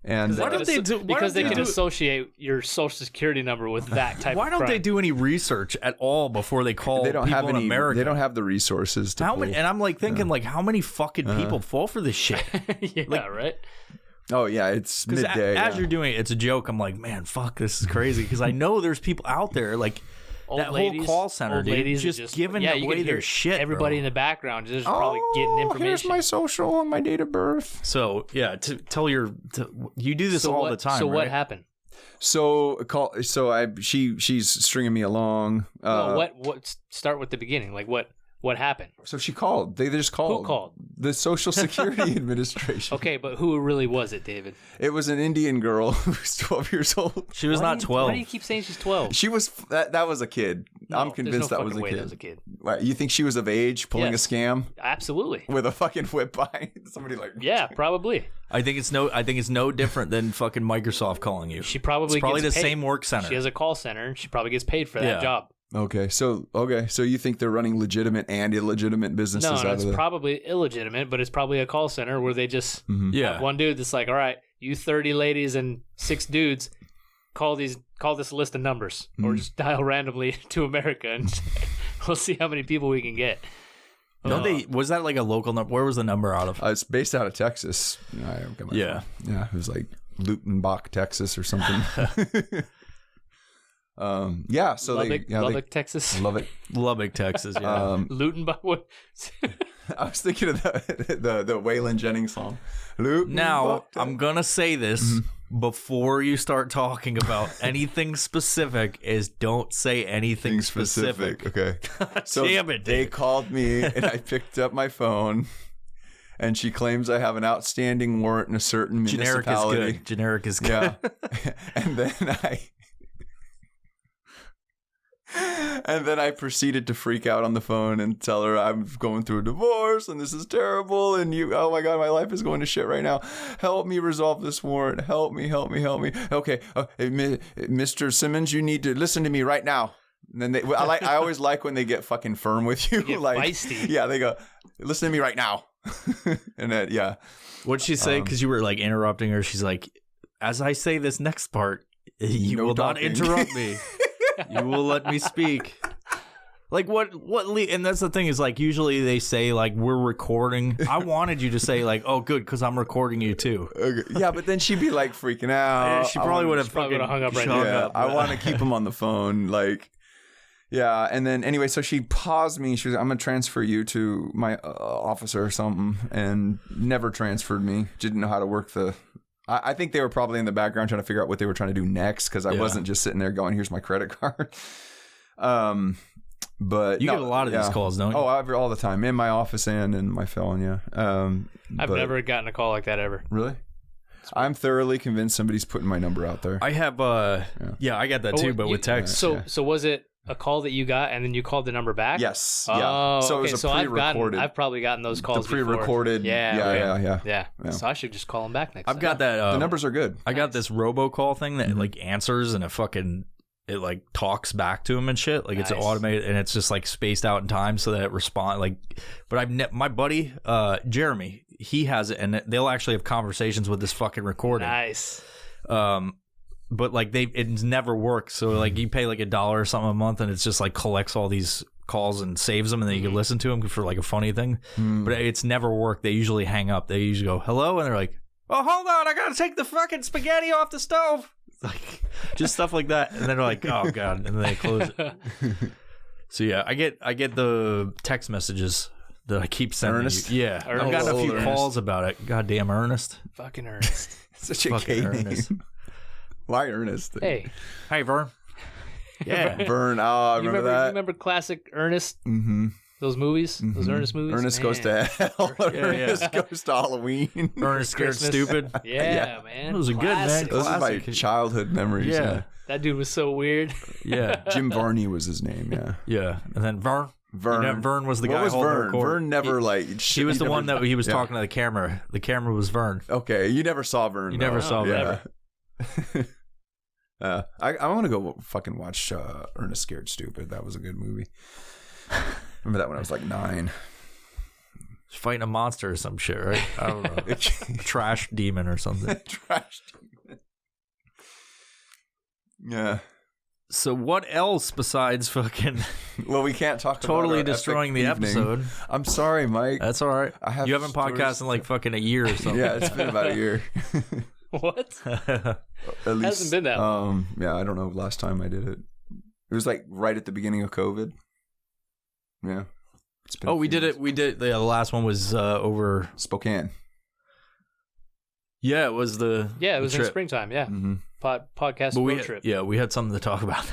And
Why don't they do?
Because they can associate your social security number with that type
Why
of
don't
crime.
they do any research at all before they call
they don't
people
have
in
any.
America?
They don't have the resources to.
How
pull.
many? And I'm like thinking, like, how many fucking people fall for this shit?
Yeah, right?
Oh yeah, it's
Because
midday.
as you're doing it, it's a joke. I'm like, man, fuck, this is crazy. Because I know there's people out there like that whole call center,
old
dude,
ladies
just giving
you
away
can
their
hear
shit.
Everybody
bro.
in the background just probably getting information.
Here's my social and my date of birth.
So yeah, you do this all the time.
So
right?
what happened?
She's stringing me along.
What? Start with the beginning. Like what happened?
So she called. They just called.
Who called?
The Social Security Administration.
Okay, but who really was it, David?
It was an Indian girl who was 12 years old.
She was not 12.
Why do you keep saying she's 12?
She was that was a kid. I'm convinced
there's no
that was
fucking
a
way
kid.
that was a kid.
What, you think she was of age pulling
Yes.
a scam
Absolutely.
with a fucking whip by somebody like
Yeah, probably.
I think it's no different than fucking Microsoft calling you.
She probably
It's probably
gets
the
paid.
same work center.
She has a call center. And she probably gets paid for that
Yeah.
job.
Okay, so you think they're running legitimate and illegitimate businesses
No,
out
it's
of the
probably illegitimate, but it's probably a call center where they just
Yeah.
have one dude that's like, all right, you 30 ladies and 6 dudes, call this list of numbers, or just dial randomly to America, and we'll see how many people we can get.
Was that like a local number? Where was the number out of?
It's based out of Texas. I don't get my
Yeah.
phone. Yeah, it was like Lutenbach, Texas, or something. Yeah, so
Lubbock, Texas.
Lubbock.
Lubbock, Texas. Yeah.
Lutenbach. What?
I was thinking of the Waylon Jennings song. Lutenbach.
Now, I'm going to say this
Mm-hmm.
before you start talking about anything specific is don't say anything specific.
Okay. So
Damn it,
they
dude.
called me and I picked up my phone and she claims I have an outstanding warrant in a certain
Generic is
municipality.
good. Generic is good.
Yeah. And then I proceeded to freak out on the phone and tell her I'm going through a divorce and this is terrible and oh my God, my life is going to shit right now. Help me resolve this warrant. Help me. Okay, Mr. Simmons, you need to listen to me right now. And then I always like when they get fucking firm with you.
Get
like,
feisty.
Yeah, they go, listen to me right now. And then, yeah.
What'd she say? Because you were like interrupting her. She's like, as I say this next part, you
No
will not
talking.
interrupt me. You will let me speak. Like and that's the thing is like usually they say like we're recording. I wanted you to say like, oh good, because I'm recording you too.
Okay. Yeah, but then she'd be like freaking out.
She probably would have
probably
fucking
would've hung up right
hung
there.
Yeah,
up.
I want to keep him on the phone. Like, yeah. And then anyway, so she paused me. She was, I'm going to transfer you to my officer or something, and never transferred me. Didn't know how to work I think they were probably in the background trying to figure out what they were trying to do next because I wasn't just sitting there going, here's my credit card. But
You get a lot of these calls, don't you?
Oh, all the time in my office and in my phone. Yeah.
I've never gotten a call like that ever.
Really. I'm thoroughly convinced somebody's putting my number out there.
I have I got that too, but with text.
So was it a call that you got and then you called the number back?
Yes.
Oh,
Yeah. So
okay.
it was a
So
pre-recorded.
I've probably gotten those calls.
The pre-recorded.
Before.
Yeah.
Yeah. So I should just call them back next
I've
time.
got that.
The numbers are good.
I got this robocall thing that like answers and it like talks back to him and shit. Like it's
Nice.
automated and it's just like spaced out in time so that it respond like. But my buddy Jeremy, he has it and they'll actually have conversations with this fucking recording.
Nice.
But like it's never worked. So like you pay like $1 or something a month and it's just like collects all these calls and saves them and then you can listen to them for like a funny thing. But it's never worked. They usually hang up. They usually go hello and they're like, oh hold on, I gotta take the fucking spaghetti off the stove. Like just stuff like that. And then they're like, oh god, and then they close it. So yeah, I get the text messages that I keep sending.
Ernest?
You. Yeah, I've gotten a few
Ernest.
calls about it. Goddamn Ernest.
Fucking Ernest.
Such a
Fucking
K
Ernest.
name. Why Ernest?
Hey,
Hey Vern. Yeah.
Vern. Oh, I
you
remember that.
You remember classic Ernest?
Mm-hmm.
Those movies? Those Ernest movies?
Ernest goes
Man.
to hell. Ernest goes to Halloween.
Ernest Scared
Christmas.
Stupid.
Yeah, man.
Those are good, man.
Classic.
Those are my
Classic.
childhood memories.
Yeah.
That dude was so weird.
Yeah.
Jim Varney was his name. Yeah.
Yeah. And then Vern.
Vern.
Vern was the
What
guy
was
holding the
Vern?
record.
Vern never
He was the one that he was
yeah.
talking to the camera. The camera was Vern.
Okay, you never saw Vern.
You
though.
never saw Vern.
I want to go fucking watch Ernest Scared Stupid. That was a good movie. Remember that when I was like 9.
Fighting a monster or some shit, right? I don't know. A trash demon or something.
Trash demon. Yeah.
So what else besides fucking
Well, we can't talk
totally
about our
destroying the
epic evening.
episode?
I'm sorry, Mike.
That's all right.
I
You haven't
stories-
podcasted in like fucking a year or something.
Yeah, it's been about a year.
What?
At least,
Hasn't been that long.
Yeah, I don't know. Last time I did it, it was like right at the beginning of COVID. Yeah. It's been
Oh,
a
we
few
did it.
months.
We did. The last one was over.
Spokane.
Yeah, it was the.
Yeah, it was
the
in
trip.
springtime. Yeah,
Mm-hmm.
podcast
But we
road
had,
trip.
yeah, we had something to talk about.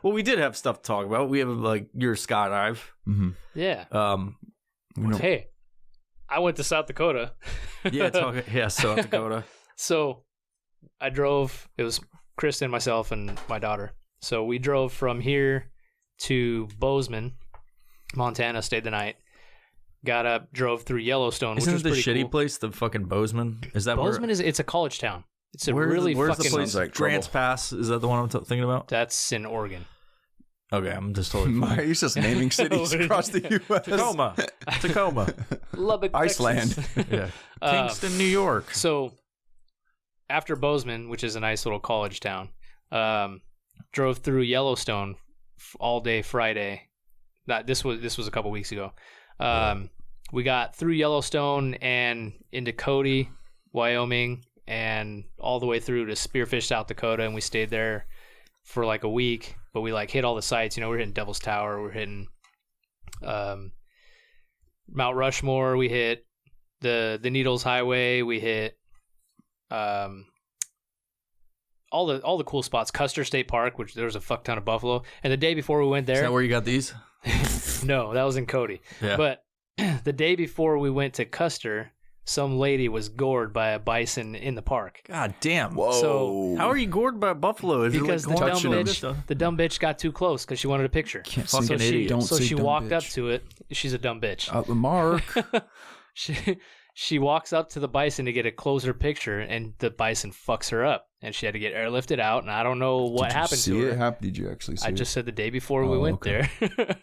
Well, we did have stuff to talk about. We have like your skydive.
Mm-hmm.
Yeah.
We know-
Hey, I went to South Dakota.
Yeah, South Dakota.
So I drove. It was Kristen, myself, and my daughter. So we drove from here to Bozeman, Montana. Stayed the night. Got up, drove through Yellowstone,
Isn't
which
it
was
the
pretty
shitty
cool.
place, the fucking Bozeman? Is that
Bozeman it's a college town. It's a
where's
really
where's
fucking.
the place?
Sounds like
Grants
trouble.
Pass. Is that the one I'm thinking about?
That's in Oregon.
Okay, I'm just totally.
Mike, he's just naming cities across the U.S.
Tacoma. Tacoma.
Lubbock,
Iceland.
Texas.
Yeah. Kingston, New York.
So after Bozeman, which is a nice little college town, drove through Yellowstone all day Friday. This was a couple weeks ago. We got through Yellowstone and into Cody, Wyoming, and all the way through to Spearfish, South Dakota, and we stayed there for like a week. But we like hit all the sites. You know, we're hitting Devil's Tower, we're hitting Mount Rushmore, we hit the Needles Highway, we hit all the cool spots. Custer State Park, which there was a fuck ton of buffalo. And the day before we went
Is
there,
that where you got these?
no, that was in Cody.
Yeah.
But the day before we went to Custer, some lady was gored by a bison in the park.
God damn.
Whoa.
So-
How are you gored by a buffalo? Is
Because
it like
the dumb
touching them?
bitch got too close because she wanted a picture.
Can't
Fucking
say
idiot.
Don't
so
say
she
dumb
walked up
bitch.
to it. She's a dumb bitch.
Mark.
She walks up to the bison to get a closer picture, and the bison fucks her up, and she had to get airlifted out. And I don't know what
Did you
happened
see
to her.
it happen? Did you actually see
I
it?
just said the day before we went
okay.
there.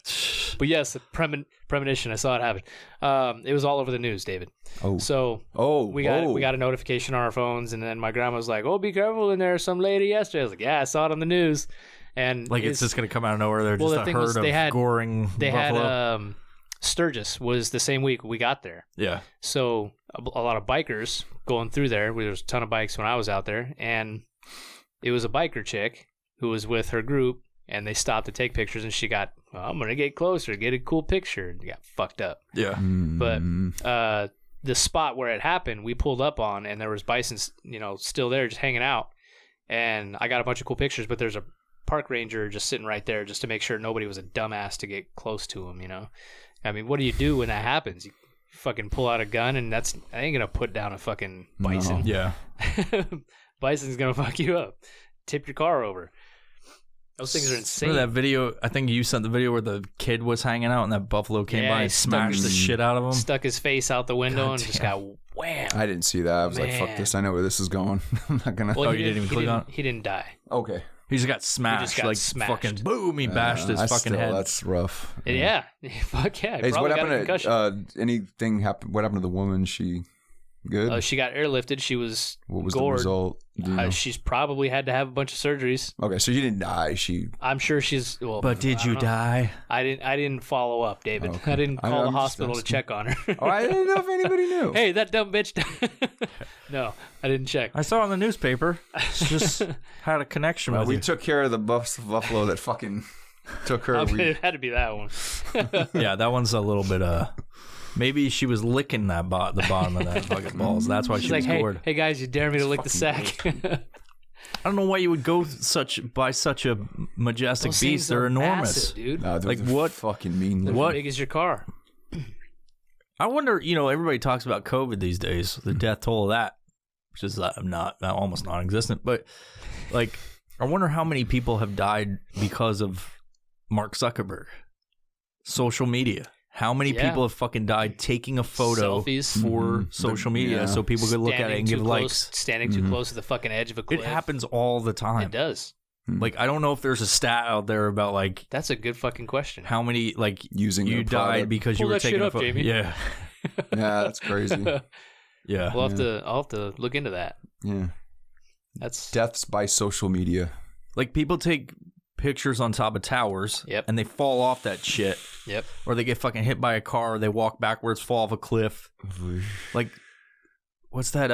But yes, premonition. I saw it happen. It was all over the news, David.
Oh.
So we got a notification on our phones, and then my grandma was like, "Oh, be careful! In there, some lady yesterday." I was like, "Yeah, I saw it on the news." And
Like it's just gonna come out of nowhere. They're
Well,
just
the
a
thing
herd
was
of
they had-
goring
they
buffalo.
had Sturgis was the same week we got there.
Yeah.
So a lot of bikers going through there. There was a ton of bikes when I was out there, and it was a biker chick who was with her group, and they stopped to take pictures, and she got, well, I'm gonna get closer, get a cool picture, and got fucked up.
Yeah.
But
Mm.
the spot where it happened, we pulled up on, and there was bisons, still there, just hanging out, and I got a bunch of cool pictures. But there's a park ranger just sitting right there, just to make sure nobody was a dumbass to get close to him. I mean, what do you do when that happens? You fucking pull out a gun, and I ain't gonna put down a fucking bison.
Yeah.
Bison's gonna fuck you up, tip your car over. Those things are insane.
Remember that video? I think you sent the video where the kid was hanging out and that buffalo came
Yeah,
by
he
and
stuck
smashed
his-
the shit out of him.
Stuck his face out the window
God
and just
damn.
got wham.
I didn't see that. I was like, fuck
Man.
this. I know where this is going. I'm not gonna.
Well,
Oh, you didn't even click on it?
He didn't die.
Okay.
He just got smashed.
got
like
smashed.
fucking boom. He bashed his fucking head.
That's rough.
Yeah. Fuck yeah.
Hey, so
Probably
what
got a
happened
concussion.
to anything happened? What happened to the woman? She good?
She got airlifted. She was
What was
gored.
the result? Do you know?
She's probably had to have a bunch of surgeries.
Okay, so she didn't die. She
I'm sure she's. Well,
But did
I
you
don't know.
die?
I didn't follow up, David.
Okay.
I didn't call
I'm
the
just
hospital to
asking.
check on her.
Oh, I didn't know if anybody knew.
Hey, that dumb bitch. No, I didn't check.
I saw it in the newspaper. It's just had a connection
Well,
with
we
you.
took care of the buffalo that fucking took her.
It had to be that one.
Yeah, that one's a little bit. Maybe she was licking the bottom of that fucking balls. That's why
She's
she
like,
was
hey,
gored.
hey guys, you dare me to lick the sack?
I don't know why you would go by such a majestic
Those
beast.
things
They're
are
enormous.
massive, dude.
Nah,
Like,
they're
what?
fucking mean.
They're
What?
as big as your car.
I wonder. Everybody talks about COVID these days. The death toll of that, which is almost non-existent. But like, I wonder how many people have died because of Mark Zuckerberg. social media. How many people have fucking died taking a photo
Selfies.
for social media so people could look at it and give likes?
Standing too close to the fucking edge of a cliff.
It happens all the time.
It does.
Like, I don't know if there's a stat out there about, like,
That's a good fucking question.
how many, like,
Using
you
their
died
product.
because
Pull
you were
that shit
taking a
up,
photo.
Jamie.
Yeah.
Yeah, that's crazy.
Yeah.
I'll have to look into that.
Yeah.
That's
Deaths by social media.
Like, people take pictures on top of towers
Yep.
and they fall off that shit.
Yep.
Or they get fucking hit by a car, or they walk backwards, fall off a cliff. Like, what's that?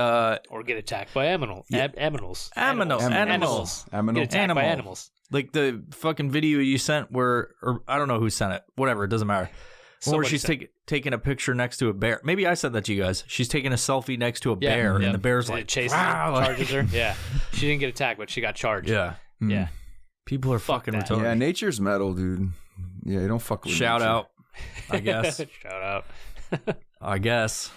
Or get attacked by animals. Animals.
Animals.
Animals. Get attacked
Animal.
by animals.
Like the fucking video you sent where, or I don't know who sent it. Whatever, it doesn't matter. Where
Somebody
she's
sent
taking a picture next to a bear. Maybe I said that to you guys. She's taking a selfie next to a bear,
yeah.
and the bear's
And
like
it chases
"Wow,"
her, charges her. Yeah. She didn't get attacked, but she got charged.
Yeah.
Yeah.
People are
Fuck
fucking
that.
retarded.
Yeah, nature's metal, dude. Yeah, you don't fuck with
Shout
nature.
out, I guess.
Shout out.
I guess.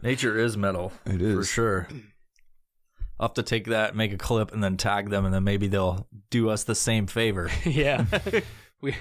Nature is metal.
It is.
For sure. I'll have to take that, make a clip, and then tag them, and then maybe they'll do us the same favor.
Yeah. I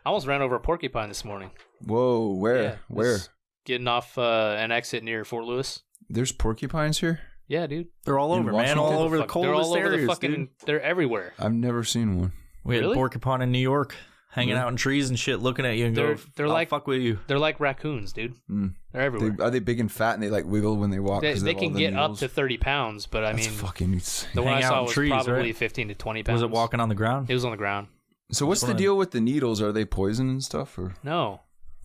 almost ran over a porcupine this morning.
Whoa, where?
Yeah,
Where?
was Getting off an exit near Fort Lewis.
There's porcupines here?
Yeah, dude.
They're all
In
over, man.
Washington?
All over the
They're
coldest
all over
areas,
the fucking.
dude.
They're everywhere.
I've never seen one.
We had
Really?
porcupine in New York, hanging out in trees and shit, looking at you and
They're
I'll
like-
fuck with you.
They're like raccoons, dude.
Mm.
They're everywhere.
Are they big and fat and they like wiggle when they walk?
They
'cause
they
of all
can
the
get up
needles?
to 30 pounds, but I
That's
mean,
fucking insane.
the one I
hang out
saw
in
was
trees,
probably
right?
15 to 20 pounds.
Was it walking on the ground?
It was on the ground.
So what's the
one of
deal with the needles? Are they poison and stuff? Or
No.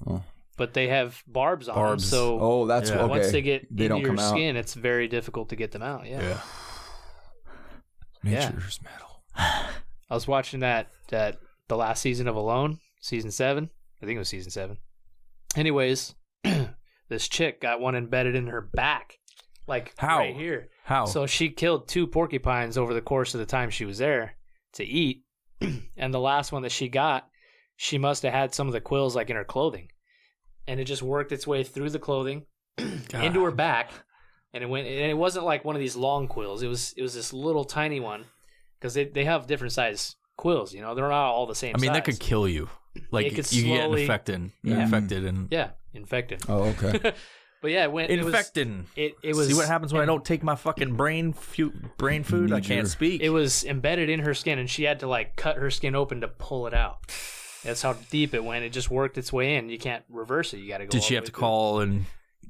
Oh.
But they have barbs on
Barbs.
them, so
Oh, that's
Yeah.
okay.
once they get
They
into
don't
your
come out.
skin, it's very difficult to get them out. Yeah. Yeah.
Nature's metal.
I was watching that the last season of Alone, season 7. I think it was season 7. Anyways, this chick got one embedded in her back, like
How?
right here.
How?
So she killed 2 porcupines over the course of the time she was there to eat, and the last one that she got, she must have had some of the quills like in her clothing, and it just worked its way through the clothing into her back, and it went. And it wasn't like one of these long quills. It was this little tiny one, because they have different size quills. You know, they're not all the same.
I mean,
size.
that could kill you. Like,
It could
you get
slowly-
infected.
Yeah.
Infected and...
Yeah, infected.
Oh, okay.
But yeah, it went.
Infected.
It was.
See what happens when I don't take my fucking brain food? I can't speak.
It was embedded in her skin, and she had to like cut her skin open to pull it out. That's how deep it went. It just worked its way in. You can't reverse it. You got to go.
Did
all
she
the
have
way
to
through.
call and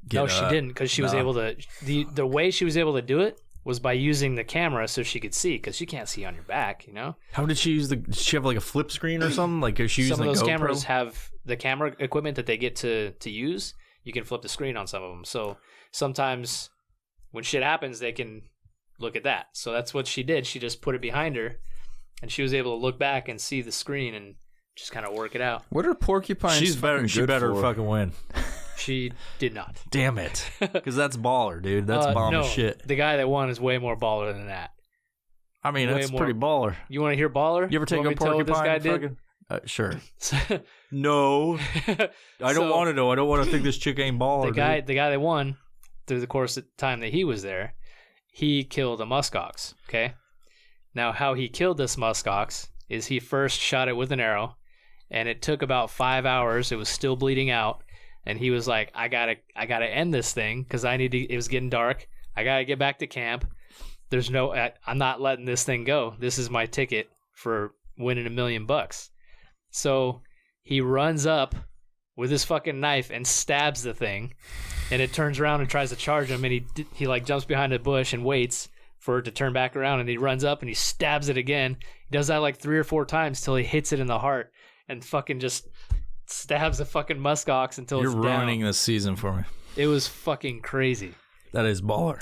get
No, she didn't, because she was able to. The way she was able to do it was by using the camera so she could see, because she can't see on your back. You know,
How did she use did she have like a flip screen or something? Like, is she using
some of
a
those
GoPro?
cameras have the camera equipment that they get to use. You can flip the screen on some of them. So sometimes when shit happens, they can look at that. So that's what she did. She just put it behind her, and she was able to look back and see the screen and just kind of work it out.
What are porcupines?
She's better.
fucking
She
good
better
for?
fucking win.
She did not.
Damn it. Because that's baller, dude. That's bomb
no,
as shit.
The guy that won is way more baller than that.
I mean,
way
that's
more-
pretty baller.
You want to hear baller?
You ever take
want
a
me to tell what
porcupine?
this guy did?
Sure. No. I don't want to know. I don't want to think this chick ain't baller.
The guy that won, through the course of the time that he was there, he killed a muskox. Okay. Now, how he killed this muskox is he first shot it with an arrow, and it took about 5 hours. It was still bleeding out, and he was like, "I gotta end this thing, because I need to." It was getting dark. I gotta get back to camp. I'm not letting this thing go. This is my ticket for winning $1 million. So he runs up with his fucking knife and stabs the thing, and it turns around and tries to charge him, and he like jumps behind a bush and waits for it to turn back around, and he runs up and he stabs it again. He does that like 3 or 4 times till he hits it in the heart and fucking just stabs the fucking muskox until
You're
it's down.
ruining this season for me.
It was fucking crazy.
That is baller.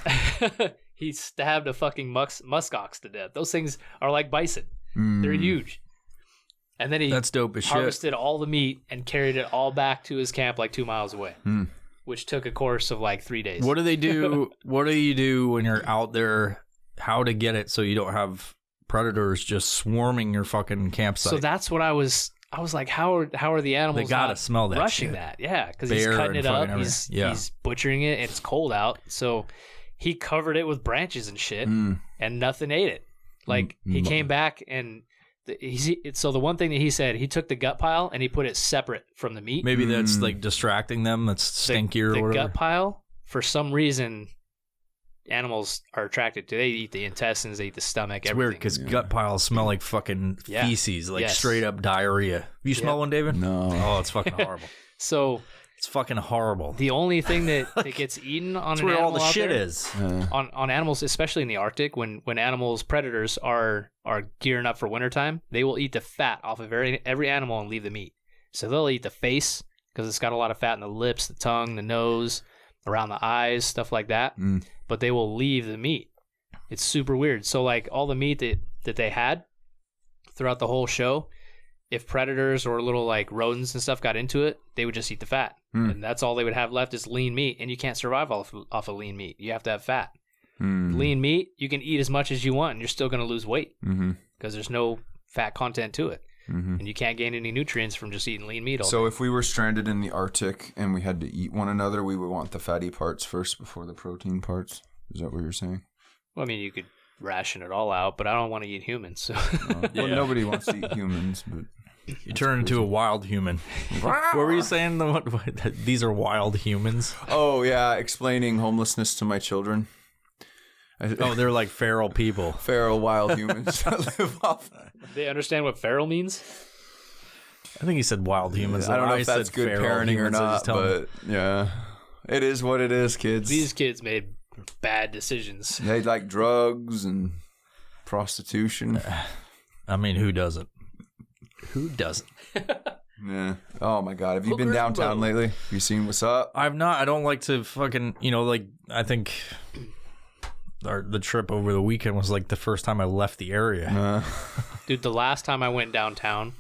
He stabbed a fucking muskox to death. Those things are like bison.
Mm.
They're huge. And then he
That's dope as shit.
harvested all the meat and carried it all back to his camp like 2 miles away, which took a course of like 3 days.
What do they do? What do you do when you're out there? How to get it so you don't have predators just swarming your fucking campsite?
So that's what I was like, how are the animals
They gotta
not
smell that
rushing
shit.
that? Yeah, because he's
Bear
cutting
and
it up.
fucking
He's
everything. Yeah.
he's butchering it, and it's cold out. So he covered it with branches and shit, and nothing ate it. Like he came back, and So the one thing that he said, he took the gut pile and he put it separate from the meat.
Maybe that's like distracting them. That's stinkier
the
or whatever.
gut pile, for some reason, animals are attracted to. They eat the intestines, they eat the stomach.
It's
everything.
weird because gut piles smell like fucking feces, like straight up diarrhea. You smell one, David?
No.
Oh, it's fucking horrible.
So
it's fucking horrible.
the only thing that gets eaten on
That's
an
where
animal
all the
out
shit
there,
is.
on animals, especially in the Arctic, when animals, predators are gearing up for wintertime, they will eat the fat off of every animal and leave the meat. So they'll eat the face because it's got a lot of fat in the lips, the tongue, the nose, around the eyes, stuff like that. But they will leave the meat. It's super weird. So like all the meat that they had throughout the whole show, if predators or little like rodents and stuff got into it, they would just eat the fat. And that's all they would have left is lean meat. And you can't survive off of lean meat. You have to have fat. Lean meat, you can eat as much as you want and you're still going to lose weight because there's no fat content to it. And you can't gain any nutrients from just eating lean meat all day.
So if we were stranded in the Arctic and we had to eat one another, we would want the fatty parts first before the protein parts? Is that what you're saying?
Well, I mean, you could ration it all out, but I don't want to eat humans. So.
Well, nobody wants to eat humans, but...
You turn into a wild human. What were you saying? These are wild humans?
Oh, yeah, explaining homelessness to my children.
Oh, they're like feral people.
Feral wild humans that live off.
They understand what feral means?
I think he said wild humans.
I don't know if that's good parenting or not, but yeah. It is what it is, kids.
These kids made bad decisions.
They like drugs and prostitution.
I mean, who doesn't? Who doesn't?
Yeah. Oh my God. Have you been downtown lately? Have you seen what's up?
I've not. I don't like to fucking, like, I think the trip over the weekend was like the first time I left the area.
Dude, the last time I went downtown,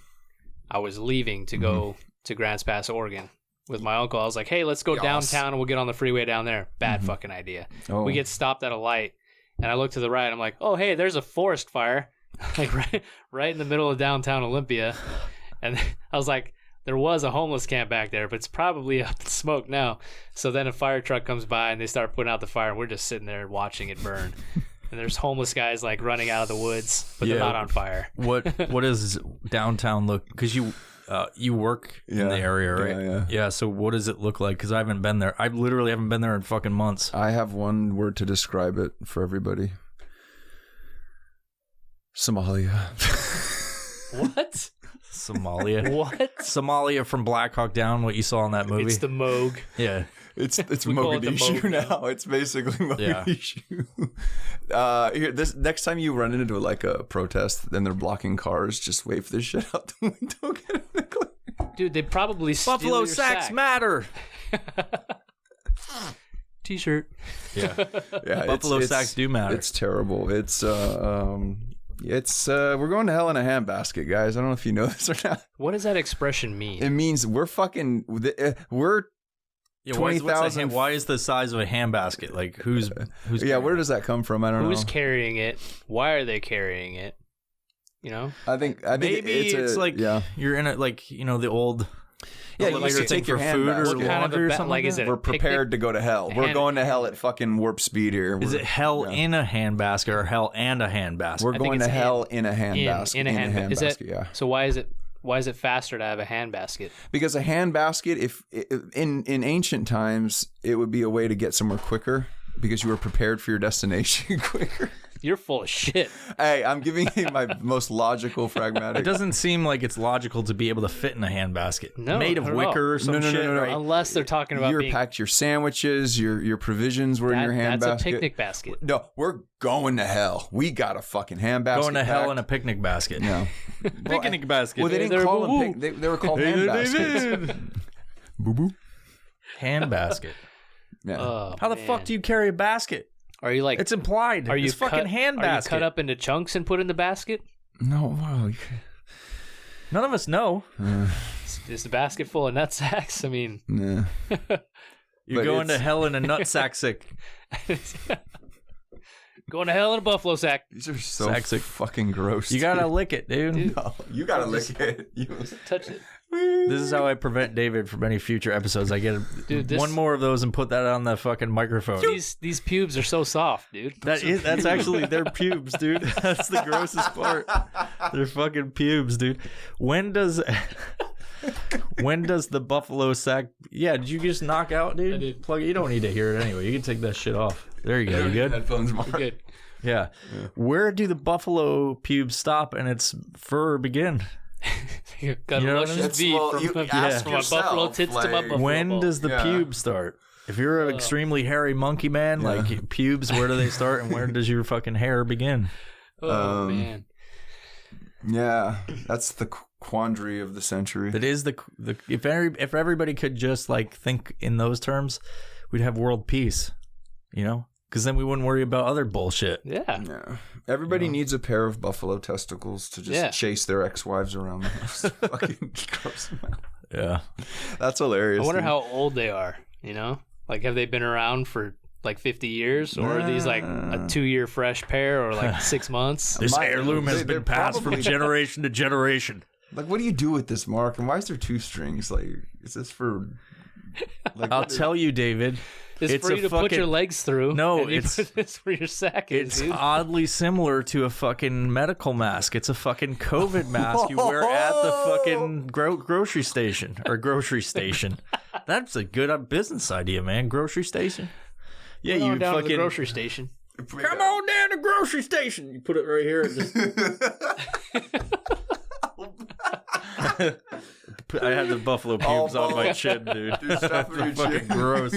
I was leaving to go to Grants Pass, Oregon with my uncle. I was like, hey, let's go downtown and we'll get on the freeway down there. Bad fucking idea. Oh. We get stopped at a light and I look to the right. I'm like, oh, hey, there's a forest fire. Like right in the middle of downtown Olympia. And I was like, there was a homeless camp back there, but it's probably up in smoke now. So then a fire truck comes by and they start putting out the fire and we're just sitting there watching it burn. And there's homeless guys like running out of the woods, but they're not on fire. What
does downtown look? Because you work in the area, right? Yeah. So what does it look like? Because I haven't been there. I literally haven't been there in fucking months.
I have one word to describe it for everybody. Somalia.
What?
Somalia.
What?
Somalia from Black Hawk Down, what you saw in that movie.
It's the Moog.
Yeah.
It's Mogadishu now. It's basically Mogadishu. Yeah. Here, next time you run into like a protest, then they're blocking cars, just wave this shit out the window. Get it in the clear.
Dude, they probably steal
Buffalo
your
sacks
sack.
matter.
T-shirt.
Yeah. Buffalo sacks do matter.
It's terrible. It's we're going to hell in a handbasket, guys. I don't know if you know this or not.
What does that expression mean?
It means we're 20,000.
Why is the size of a handbasket? Like who's
where does that come from? I don't know.
Who's carrying it? Why are they carrying it? You know?
I think
maybe it's like you're in it, like, the old
you used to take your food or
laundry or something like that.
We're prepared to go to hell. We're going to hell at fucking warp speed here.
Is it hell in a handbasket or hell and a handbasket?
We're going to hell in a handbasket.
In a handbasket, yeah. So why is it faster to have a handbasket?
Because a handbasket, if in ancient times, it would be a way to get somewhere quicker because you were prepared for your destination quicker.
You're full of shit.
Hey, I'm giving you my most logical, pragmatic.
It doesn't seem like it's logical to be able to fit in a handbasket.
No,
made of wicker or some shit.
No.
Right?
Unless they're talking about
you packed your sandwiches, your provisions were in your handbasket.
That's a picnic basket.
No, we're going to hell. We got a fucking handbasket.
Going to hell in a picnic basket.
No.
Picnic basket.
Well, they didn't call them they were called handbaskets. Boo-boo.
Handbasket.
Yeah.
How the fuck do you carry a basket?
Are you like?
It's implied. It's fucking handbasket.
Are you cut up into chunks and put in the basket?
No.
None of us know.
Is the basket full of nut sacks? I mean,
nah.
You're going to hell in a nut sack sick.
Going to hell in a buffalo sack.
These are so fucking gross.
You gotta lick it, dude.
No, you gotta lick it.
Touch it.
This is how I prevent David from any future episodes. I get one more of those and put that on the fucking microphone.
These pubes are so soft, dude.
That's actually their pubes, dude. That's the grossest part. They're fucking pubes, dude. When does the buffalo sack? Yeah, did you just knock out, dude?
I did.
Plug it. You don't need to hear it anyway. You can take that shit off. There you go. You good?
Headphones, Mark.
We're good.
Yeah. Where do the buffalo pubes stop and its fur begin?
Got
You
a
know what I
luscious
mean?
V
Well,
from,
you
from
ask
my
yourself,
buffalo tits to my
like,
buffalo
When
balls.
does the
Yeah.
pube start? If you're an extremely hairy monkey man, like pubes, where do they start and where does your fucking hair begin?
Oh man.
Yeah, that's the quandary of the century.
That is the if everybody could just like think in those terms, we'd have world peace, you know? Because then we wouldn't worry about other bullshit.
Yeah.
Yeah. Everybody needs a pair of buffalo testicles to just chase their ex-wives around the house. Fucking gross them out.
Yeah.
That's hilarious.
I wonder
dude.
how old they are, you know? Like, have they been around for like 50 years? Or are these like a 2-year fresh pair or like 6 months?
This
My-
heirloom has
they're
been passed
probably-
from generation to generation.
Like, what do you do with this, Mark? And why is there 2 strings? Like, is this for... Like,
I'll
what is-
tell you, David.
It's for you to put your legs through.
No,
and you
it's-
put this where your sack is,
It's
dude.
oddly similar to a fucking medical mask. It's a fucking COVID mask you wear at the fucking grocery station or grocery station. That's a good business idea, man. Grocery station. Yeah,
Go
you
on down to the
fucking
grocery station.
come on down to the grocery station. You put it right here. And just... I had the buffalo pubes on my chin, dude.
stuff in your
Fucking
chin.
gross.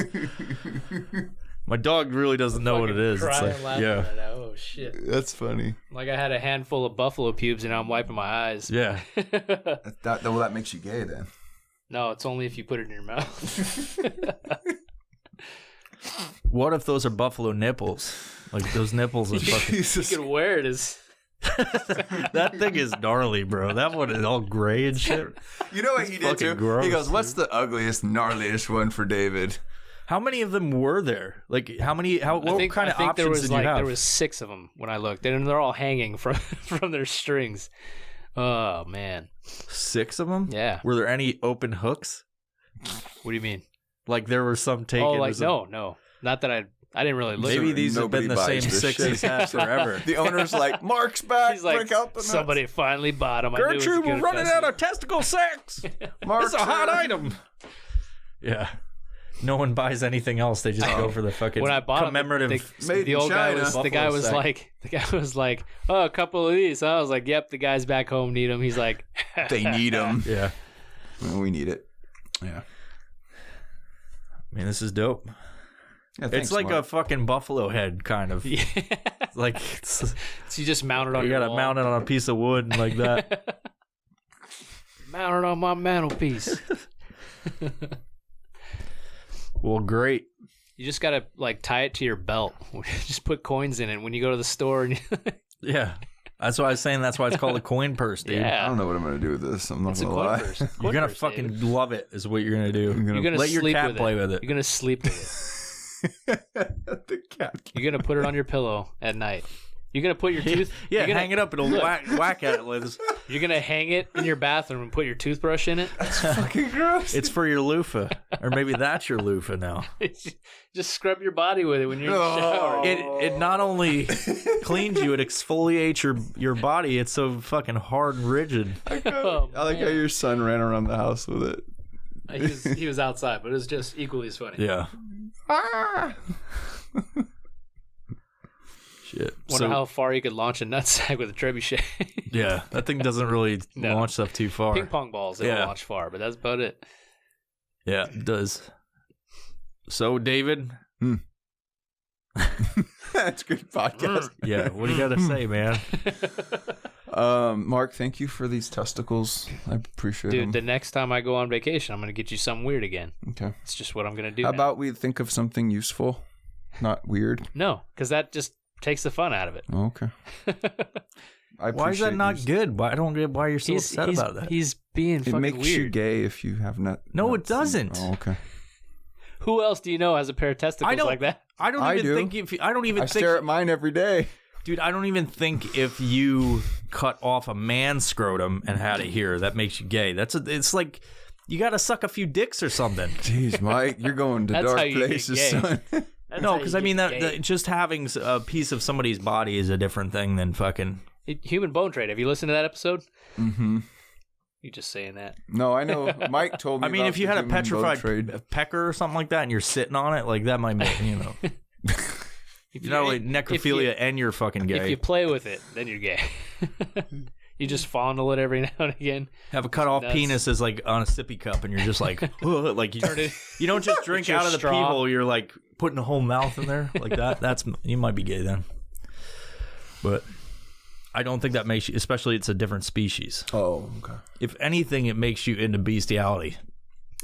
My dog really doesn't know what it is. It's
Crying,
like,
laughing
yeah,
at that. Oh shit!
That's funny.
Like I had a handful of buffalo pubes and now I'm wiping my eyes.
yeah.
That makes you gay then.
No, it's only if you put it in your mouth.
What if those are buffalo nipples? Like those nipples are fucking.
Jesus.
You can wear it as.
That thing is gnarly, bro. That one is all gray and shit.
You know what he did
fucking
too?
gross,
He goes, "What's the ugliest, gnarliest one for David?"
How many of them were there? Like how many? What kind of
I think
options
there was
did you
like
have?
there was 6 of them when I looked, and they're all hanging from from their strings. Oh man,
6 of them.
yeah.
Were there any open hooks?
What do you mean?
Like there were some taken.
Oh, like
as a-
no, not that I didn't really look.
Maybe
Sure,
these have been the
nobody
same
buys this
6
shit.
he's had forever.
The owner's like, "Mark's back.
He's like,
break out the nuts."
somebody finally bought them.
Gertrude, we're running out of testicle sacks.
Mark's
It's a hot
here.
item. Yeah. No one buys anything else. They just go for the fucking
When I bought
commemorative.
them,
Made
the
in
old guy
China.
was the
Buffalo
guy was
sack.
like, oh, a couple of these. I was like, yep, the guys back home need them. He's like,
They need them.
Yeah.
We need it. Yeah.
I mean, this is dope.
Yeah,
It's
thanks,
like
Mark.
a fucking buffalo head, kind of.
yeah.
Like it's,
So you just mount it on
you
your
gotta
wall.
mount it on a piece of wood and like that.
Mount it on my mantelpiece.
Well, great.
You just gotta like tie it to your belt. Just put coins in it when you go to the store. And
Yeah. That's why I was saying. That's why it's called a coin purse, dude.
I
yeah,
don't know what I'm gonna do with this. I'm not
it's a
gonna
coin
lie.
purse.
You're
Coin
gonna
purse,
fucking
David.
love it, is what you're gonna do.
You're gonna
let your
sleep
cat
with
play with it.
You're gonna sleep with it.
The cat.
You're gonna put it on your pillow at night. You're gonna put your tooth.
Yeah,
you're gonna,
hang it up. It'll whack at it with this.
You're gonna hang it in your bathroom and put your toothbrush in it.
Fucking gross.
It's for your loofah, or maybe that's your loofah now.
Just scrub your body with it when you're in the shower.
It not only cleans you, it exfoliates your body. It's so fucking hard and rigid.
Oh,
I like how
man.
your son ran around the house with it.
He was outside, but it was just equally as funny.
Yeah.
Ah!
Shit.
Wonder how far you could launch a nutsack with a trebuchet.
Yeah, that thing doesn't really
No.
launch stuff too far.
Ping pong balls, they
Yeah.
don't launch far, but that's about it.
Yeah, it does. So, David,
That's good podcast.
yeah, what do you got to say, man?
Mark, thank you for these testicles. I appreciate
Dude,
them.
the next time I go on vacation, I'm gonna get you something weird again.
Okay.
It's just what I'm gonna do.
How
now.
about we think of something useful, not weird?
No, because that just takes the fun out of it.
Oh, okay. I
Why is that
appreciate
not
you.
good? Why I don't get why you're so upset about that.
He's being
It
fucking
makes you
weird.
gay if you have not.
No, it
not seen-
doesn't.
Oh, okay.
Who else do you know has a pair of testicles
I don't
like that?
I don't
I
even
do.
think if I don't even
I
think
stare at mine every day.
Dude, I don't even think if you cut off a man's scrotum and had it here, that makes you gay. It's like you got to suck a few dicks or something.
Jeez, Mike, you're going to
That's how
dark
you get
places,
gay.
son.
No, because I mean that just having a piece of somebody's body is a different thing than fucking.
Human Bone Trade. Have you listened to that episode?
Mm-hmm.
You just saying that.
No, I know. Mike told me.
I mean,
about
if you
the
had a
human bone trade.
petrified pecker or something like that, and you're sitting on it, like that might make not only necrophilia and you're fucking gay.
If you play with it, then you're gay. You just fondle it every now and again.
Have a cut off
Nuts.
penis is like on a sippy cup, and you're just like, like you don't just drink
your
out of the
straw.
people. You're like putting a whole mouth in there like that. That's you might be gay then, but I don't think that makes you. Especially it's a different species.
Oh, okay.
If anything, it makes you into bestiality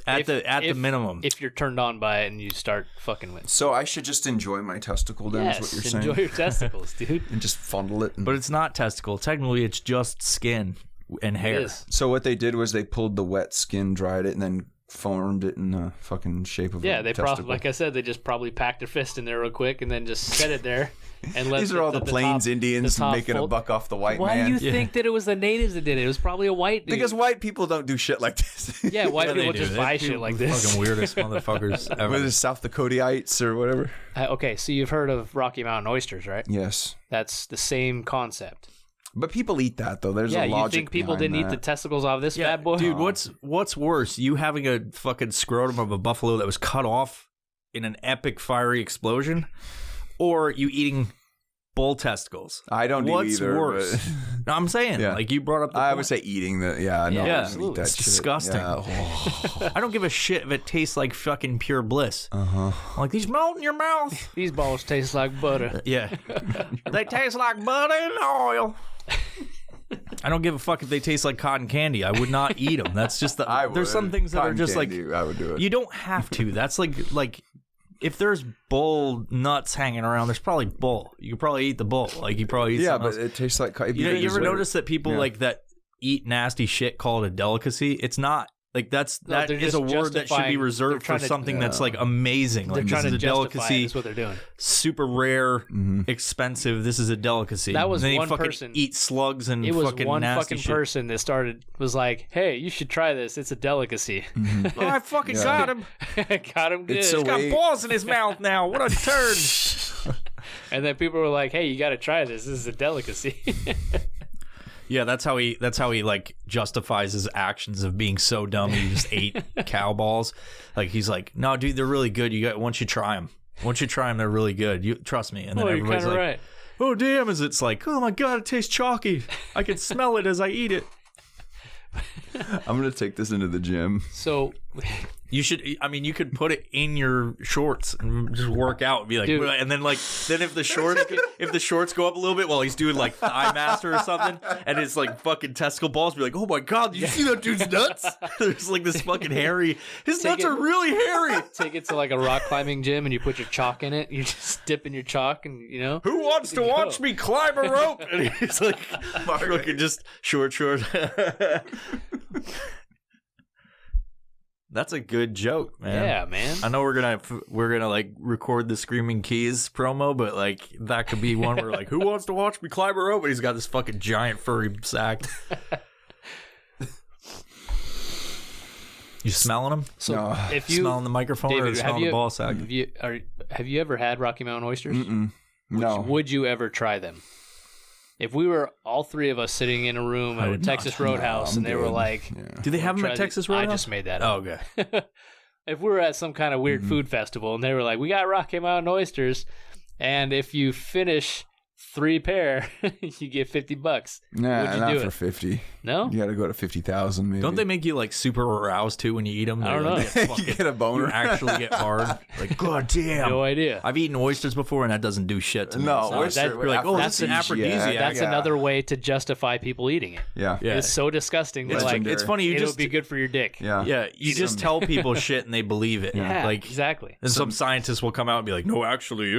at the minimum.
If you're turned on by it and you start fucking with.
So I should just enjoy my testicle then, is what you're saying?
Enjoy your testicles, dude.
And just fondle it. And...
But it's not testicle. Technically, it's just skin and hair.
It is.
So what they did was they pulled the wet skin, dried it, and then formed it in the fucking shape of
Yeah,
a
they
testicle.
probably, like I said, they just probably packed their fist in there real quick and then just set it there. And let
These are all the Plains
top-
Indians
the top
making a
fold.
buck off the white
Why
man.
do you think that it was the natives that did it? It was probably a white dude.
Because white people don't do shit like this.
Yeah, white
Yeah, they
people
do.
just
They
buy
do
shit like
the
this.
Fucking weirdest motherfuckers ever.
What is it, South Dakotiites or whatever?
Okay, so you've heard of Rocky Mountain oysters, right?
Yes.
That's the same concept.
But people eat that, though. There's
Yeah,
a logic
you think people
behind
didn't eat the
that.
testicles off this bad boy?
Dude, what's worse? You having a fucking scrotum of a buffalo that was cut off in an epic fiery explosion, or you eating bull testicles?
I don't do
What's
either.
worse?
But
No, I'm saying,
Yeah.
like you brought up the
I
point.
would say eating the. Yeah, no,
Yeah,
I don't
absolutely.
eat that
It's
shit.
disgusting.
Yeah. Oh.
I don't give a shit if it tastes like fucking pure bliss.
Uh-huh.
I'm like, these melt in your mouth.
These balls taste like butter.
Yeah. They taste like butter and oil. I don't give a fuck if they taste like cotton candy. I would not eat them. That's just the.
I
There's
would.
some things that
Cotton
are just
candy,
like
I would do it.
you don't have to. That's like if there's bull nuts hanging around, there's probably bull. You could probably eat the bull. Like you probably eat
Yeah,
something
but
else.
it tastes like.
You ever notice that people
Yeah.
like that eat nasty shit call it a delicacy? It's not. Like that
No, they're
is a
just
word that should be
justifying-
reserved
they're
for
trying to-
something that's like amazing.
They're
Like
trying
this
to
is a
justify it.
delicacy,
That's what they're doing.
super rare, expensive. This is a delicacy.
That was
and then
one
you fucking
person.
eat slugs and
It was
fucking
one
nasty
fucking
shit.
person that was like, "Hey, you should try this. It's a delicacy."
Oh, I fucking
Yeah.
got him.
Got him good.
It's so
He's got
Wait.
balls in his mouth now. What a turd.
And then people were like, "Hey, you got to try this. This is a delicacy."
Yeah, that's how he like justifies his actions of being so dumb he just ate cow balls. Like he's like, no, dude, they're really good. Once you try them, they're really good. You trust me. And then
Oh, you're
everybody's
kind of
like,
right.
oh damn, it's like, oh my god, it tastes chalky. I can smell it as I eat it.
I'm gonna take this into the gym.
So,
You should. I mean, you could put it in your shorts and just work out and be like,
Dude.
and then if the shorts go up a little bit while he's doing like thigh master or something, and it's like fucking testicle balls, be like, oh my god, did you see that dude's nuts? There's like this fucking hairy. His
Take
nuts
it-
are really hairy.
take it to like a rock climbing gym and you put your chalk in it. You just dip in your chalk and, you know.
Who wants to watch me climb a rope? And he's like, fucking just short. That's a good joke, man.
Yeah, man.
I know we're gonna like record the Screaming Keys promo, but like that could be one where like, who wants to watch me climb a rope? And he's got this fucking giant furry sack. You smelling him?
So
No.
if you
Smelling the microphone or
David,
smelling the ball sack?
have you ever had Rocky Mountain oysters?
No.
Would you ever try them? If we were all three of us sitting in a room at a
would not.
Texas Roadhouse and they were
good.
like,
Yeah.
Do they have them
try
at
the-
Texas
I
Roadhouse?
just made that
Oh,
up.
okay.
If we were at some kind of weird food festival and they were like, we got Rocky Mountain oysters, and if you finish 3 pair, you get $50.
Nah,
Would you
not
do
for
it?
50.
No?
You got to go to 50,000 maybe.
Don't they make you like super aroused too when you eat them?
I don't know.
you get a
You
boner.
actually get hard. Like, god damn.
No idea.
I've eaten oysters before, and that doesn't do shit to me.
No,
It's not-
oyster-
you're like, oh, that's an
aphrodisiac.
aphrodisiac.
That's
Yeah.
another way to justify people eating it.
Yeah.
Yeah.
It's so disgusting. They're like,
Legendary.
It's funny. You
it'll
just
be good for your dick.
Yeah.
Yeah, you just tell people shit and they believe it.
Yeah,
Like,
exactly.
and some scientists will come out and be like, no, actually,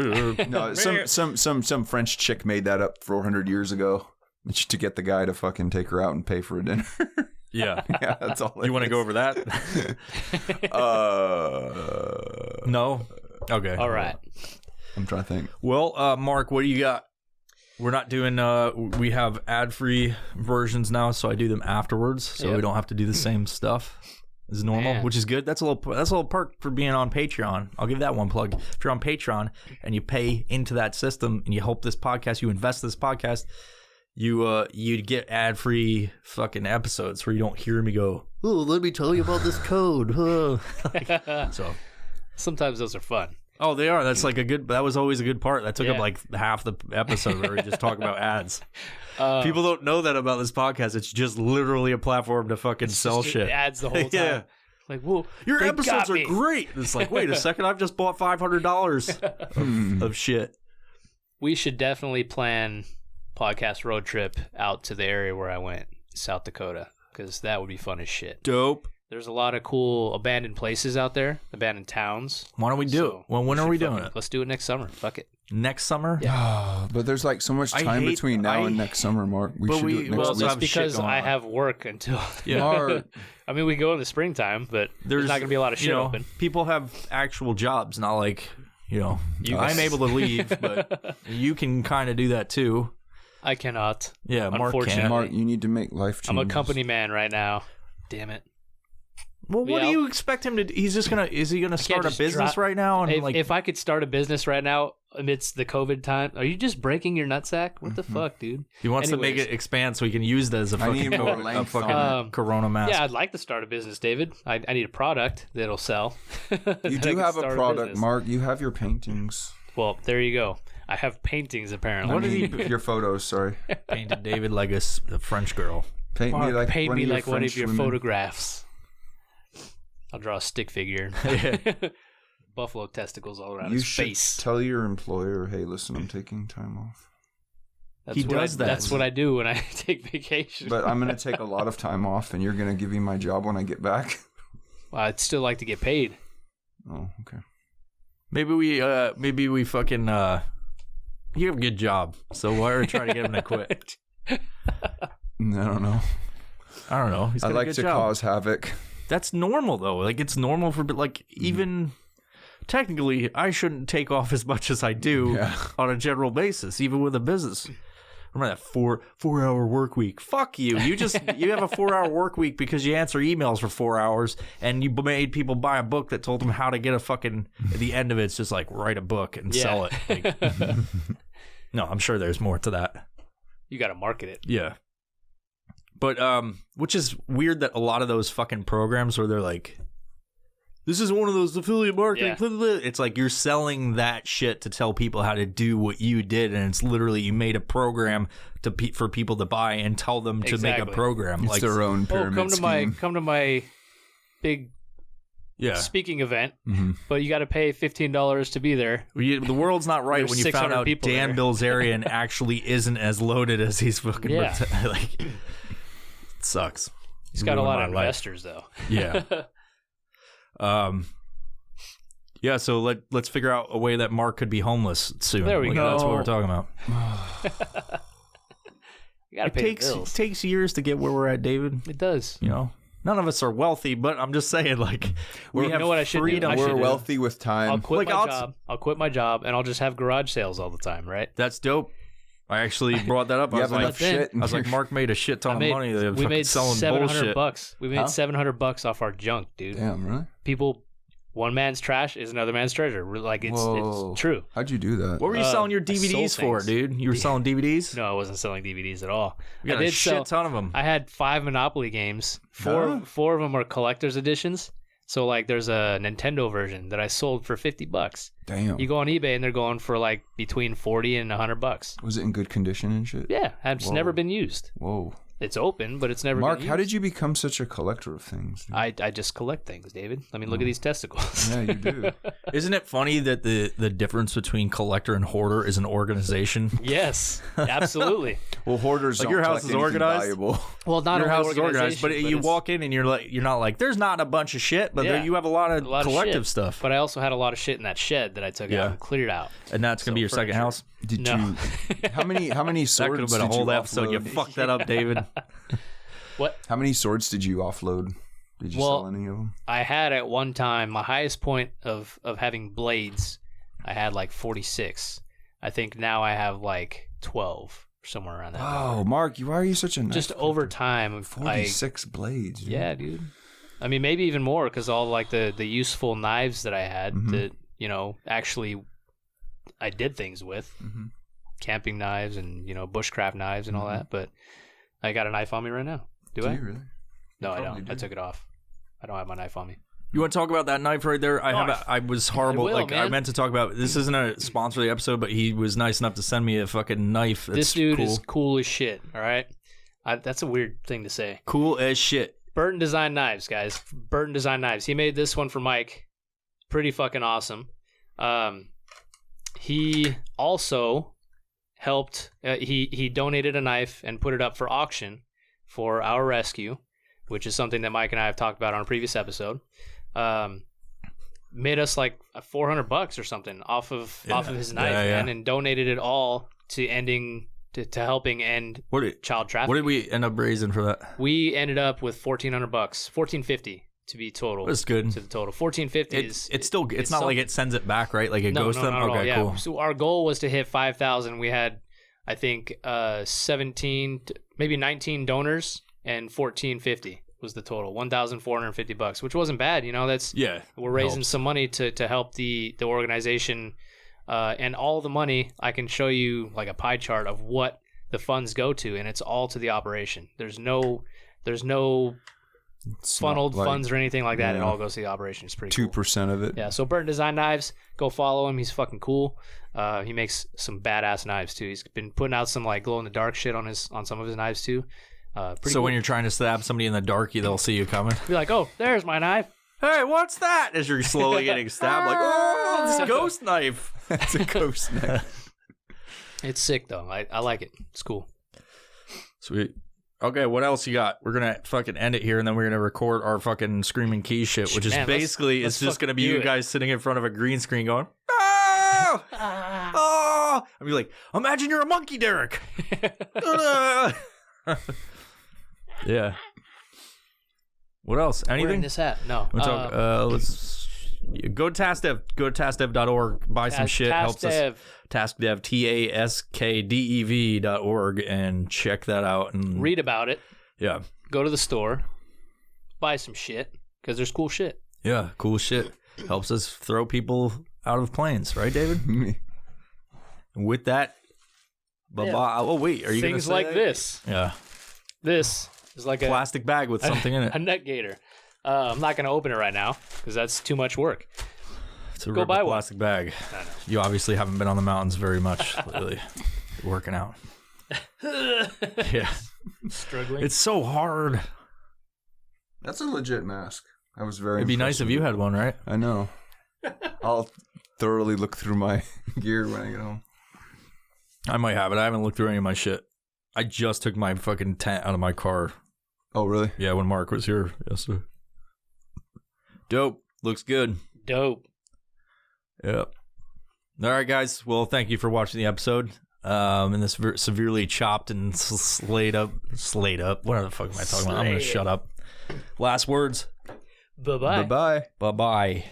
No, some French chick made that up 400 years ago to get the guy to fucking take her out and pay for a dinner.
yeah.
Yeah, that's all.
You want to go over that?
Uh,
No. Okay.
All right.
I'm trying to think.
Well, Mark, what do you got? We're not doing. We have ad-free versions now, so I do them afterwards, so we don't have to do the same stuff as normal, which is good. That's a little perk for being on Patreon. I'll give that one plug. If you're on Patreon and you pay into that system and you hope this podcast, you invest in this podcast, you'd get ad-free fucking episodes where you don't hear me go, oh, let me tell you about this code. So
sometimes those are fun.
Oh, they are. That's like that was always a good part. That took up like half the episode where we just talk about ads. People don't know that about this podcast. It's just literally a platform to fucking sell shit.
Ads the whole time. Like, whoa,
your episodes are great. It's like, wait a second, I've just bought $500 of shit.
We should definitely plan podcast road trip out to the area where I went, South Dakota, because that would be fun as shit.
Dope.
There's a lot of cool abandoned places out there, abandoned towns.
Why don't we do it? Well, when are we doing it?
Let's do it next summer. Fuck it.
Next summer?
Yeah. But there's like so much time between now and next summer, Mark. We should do it next week.
It's because I have work until...
Mark.
I mean, we go in the springtime, but there's not going to be a lot of shit open.
People have actual jobs, not like, I'm able to leave, but you can kind of do that too.
I cannot.
Yeah, Mark can.
Mark, you need to make life changes.
I'm a company man right now. Damn it.
Well, what do you expect him to do? Is he gonna start a business right now? And
if I could start a business right now amidst the COVID time, are you just breaking your nutsack? What the fuck, dude?
He wants to make it expand so he can use that as a fucking Corona mask.
Yeah, I'd like to start a business, David. I need a product that'll sell.
You do have a product, Mark. You have your paintings.
Well, there you go. I have paintings, apparently.
What did he? Your photos, sorry.
Painted David like a French girl.
Paint me like one of your photographs. I'll draw a stick figure. Buffalo testicles all around his face.
You should tell your employer, hey, listen, I'm taking time off.
That's what I do when I take vacation.
But I'm going to take a lot of time off, and you're going to give me my job when I get back?
Well, I'd still like to get paid.
Oh, okay.
Maybe we fucking... you have a good job, so why are we trying to get him to quit?
I don't know.
He's got
I like to cause havoc.
That's normal, though. Like, it's normal for, like, even... Technically, I shouldn't take off as much as I do on a general basis, even with a business. Remember that 4-hour work week? Fuck you. You have a 4-hour work week because you answer emails for 4 hours and you made people buy a book that told them how to get a fucking... At the end of it's just like, write a book and sell it. Like, no, I'm sure there's more to that.
You got to market it.
Yeah. But, which is weird that a lot of those fucking programs where they're like, this is one of those affiliate marketing. Yeah. It's like you're selling that shit to tell people how to do what you did, and it's literally you made a program for people to buy and tell them to make a program.
It's like their own pyramid scheme.
Come to my big speaking event, but you got to pay $15 to be there.
The world's not right when you found out Dan Bilzerian actually isn't as loaded as he's fucking. Yeah. Like, it sucks.
He's got a lot of investors, though.
Yeah. So let's figure out a way that Mark could be homeless soon.
There we go.
That's what we're talking about.
You gotta pay the bills.
It takes years to get where we're at, David.
It does.
None of us are wealthy, but I'm just saying, like,
we have what I should freedom.
Do? We're wealthy with time.
I'll quit my job, and I'll just have garage sales all the time, right?
That's dope. I actually brought that up. I was like, Mark made a shit ton of money.
We made
selling
$700. We made $700 off our junk, dude.
Damn, really?
People, one man's trash is another man's treasure. Like, it's true.
How'd you do that?
What were you selling your DVDs for, dude? You were selling DVDs?
No, I wasn't selling DVDs at all.
I did a shit ton of them.
I had 5 Monopoly games. Four of them are collector's editions. So, like, there's a Nintendo version that I sold for $50.
Damn.
You go on eBay and they're going for like between $40 and $100.
Was it in good condition and shit?
Yeah, it's never been used.
Whoa.
It's open, but it's never been used.
Mark, how did you become such a collector of things?
I just collect things, David. I mean, look at these testicles.
Yeah, you do.
Isn't it funny that the difference between collector and hoarder is an organization?
Yes, absolutely.
Well, hoarders
like
don't
your house is organized.
Valuable.
Well, not
your house
is organized,
but you walk in and you're not like there's not a bunch of shit, but you have a lot of collective stuff.
But I also had a lot of shit in that shed that I took out and cleared out.
And that's gonna be your second house.
Did you? How many swords?
That could have been a whole episode. You fucked that up, David.
What?
How many swords did you offload? Did you sell any of them?
I had at one time my highest point of having blades. I had like 46. I think now I have like 12, somewhere around that.
Oh, Mark, why are you such a knife?
Just over time,
46 blades. Dude.
Yeah, dude. I mean, maybe even more because all like the useful knives that I had that actually I did things with, camping knives and bushcraft knives and all that. But I got a knife on me right now. Do I?
You really?
No, I don't. I took it off. I don't have my knife on me.
You want to talk about that knife right there? I was horrible. I meant to talk about. This isn't a sponsor of the episode, but he was nice enough to send me a fucking knife.
This dude is cool as shit. All right, that's a weird thing to say.
Cool as shit.
Burton Design Knives, guys. Burton Design Knives. He made this one for Mike. Pretty fucking awesome. He also helped. He donated a knife and put it up for auction for our rescue, which is something that Mike and I have talked about on a previous episode. Made us like $400 or something off of his knife, man, and donated it all to helping end child trafficking.
What did we end up raising for that?
We ended up with $1,400, $1,450 to be total.
That's good.
To the total, $1,450
it's not like it sends it back, right? Like it goes to them. Okay,
yeah.
cool.
So our goal was to hit 5,000. We had, I think, 17, maybe 19 donors, and $1,450 was the total. $1,450, which wasn't bad. We're raising some money to help the organization. And all the money, I can show you like a pie chart of what the funds go to, and it's all to the operation. There's no funneled funds or anything like that. Yeah. It all goes to the operation. It's pretty
2% of it.
Yeah, so Burton Design Knives, go follow him. He's fucking cool. He makes some badass knives too. He's been putting out some like glow in the dark shit on some of his knives too. So cool.
When you're trying to stab somebody in the darky, they'll see you coming.
Be like, oh, there's my knife.
Hey, what's that? As you're slowly getting stabbed, like, oh, it's a ghost knife.
It's a ghost knife.
It's sick though. I like it. It's cool.
Sweet. Okay, what else you got? We're gonna fucking end it here, and then we're gonna record our fucking Screaming Keys shit, which is basically it's just gonna be you guys sitting in front of a green screen going, oh, oh. I'd be like, imagine you're a monkey, Derek. Yeah. What else? Anything?
Where in this hat? No.
Let's go to TaskDev. Go to taskdev.org. Buy some shit. Helps us. TaskDev, TaskDev.org, and check that out and
read about it.
Yeah.
Go to the store. Buy some shit because there's cool shit.
Yeah, cool shit. Helps us throw people out of planes, right, David? With that, bye-bye. Yeah. Oh wait, are you going to say
things like
that?
this?
Yeah.
This is like
a plastic bag with something in it.
A net gator. I'm not going to open it right now because that's too much work.
Go buy a plastic bag. You obviously haven't been on the mountains very much lately. Working out. Yeah.
Struggling.
It's so hard.
That's a legit mask. I was very
It'd be nice if you had one, right?
I know. I'll thoroughly look through my gear when I get home.
I might have it. I haven't looked through any of my shit. I just took my fucking tent out of my car.
Oh, really?
Yeah, when Mark was here. Yes, sir. Dope. Looks good.
Dope.
Yep. All right, guys. Well, thank you for watching the episode. In this severely chopped and slayed up. What the fuck am I talking about? I'm going to shut up. Last words.
Bye-bye.
Bye-bye.
Bye-bye.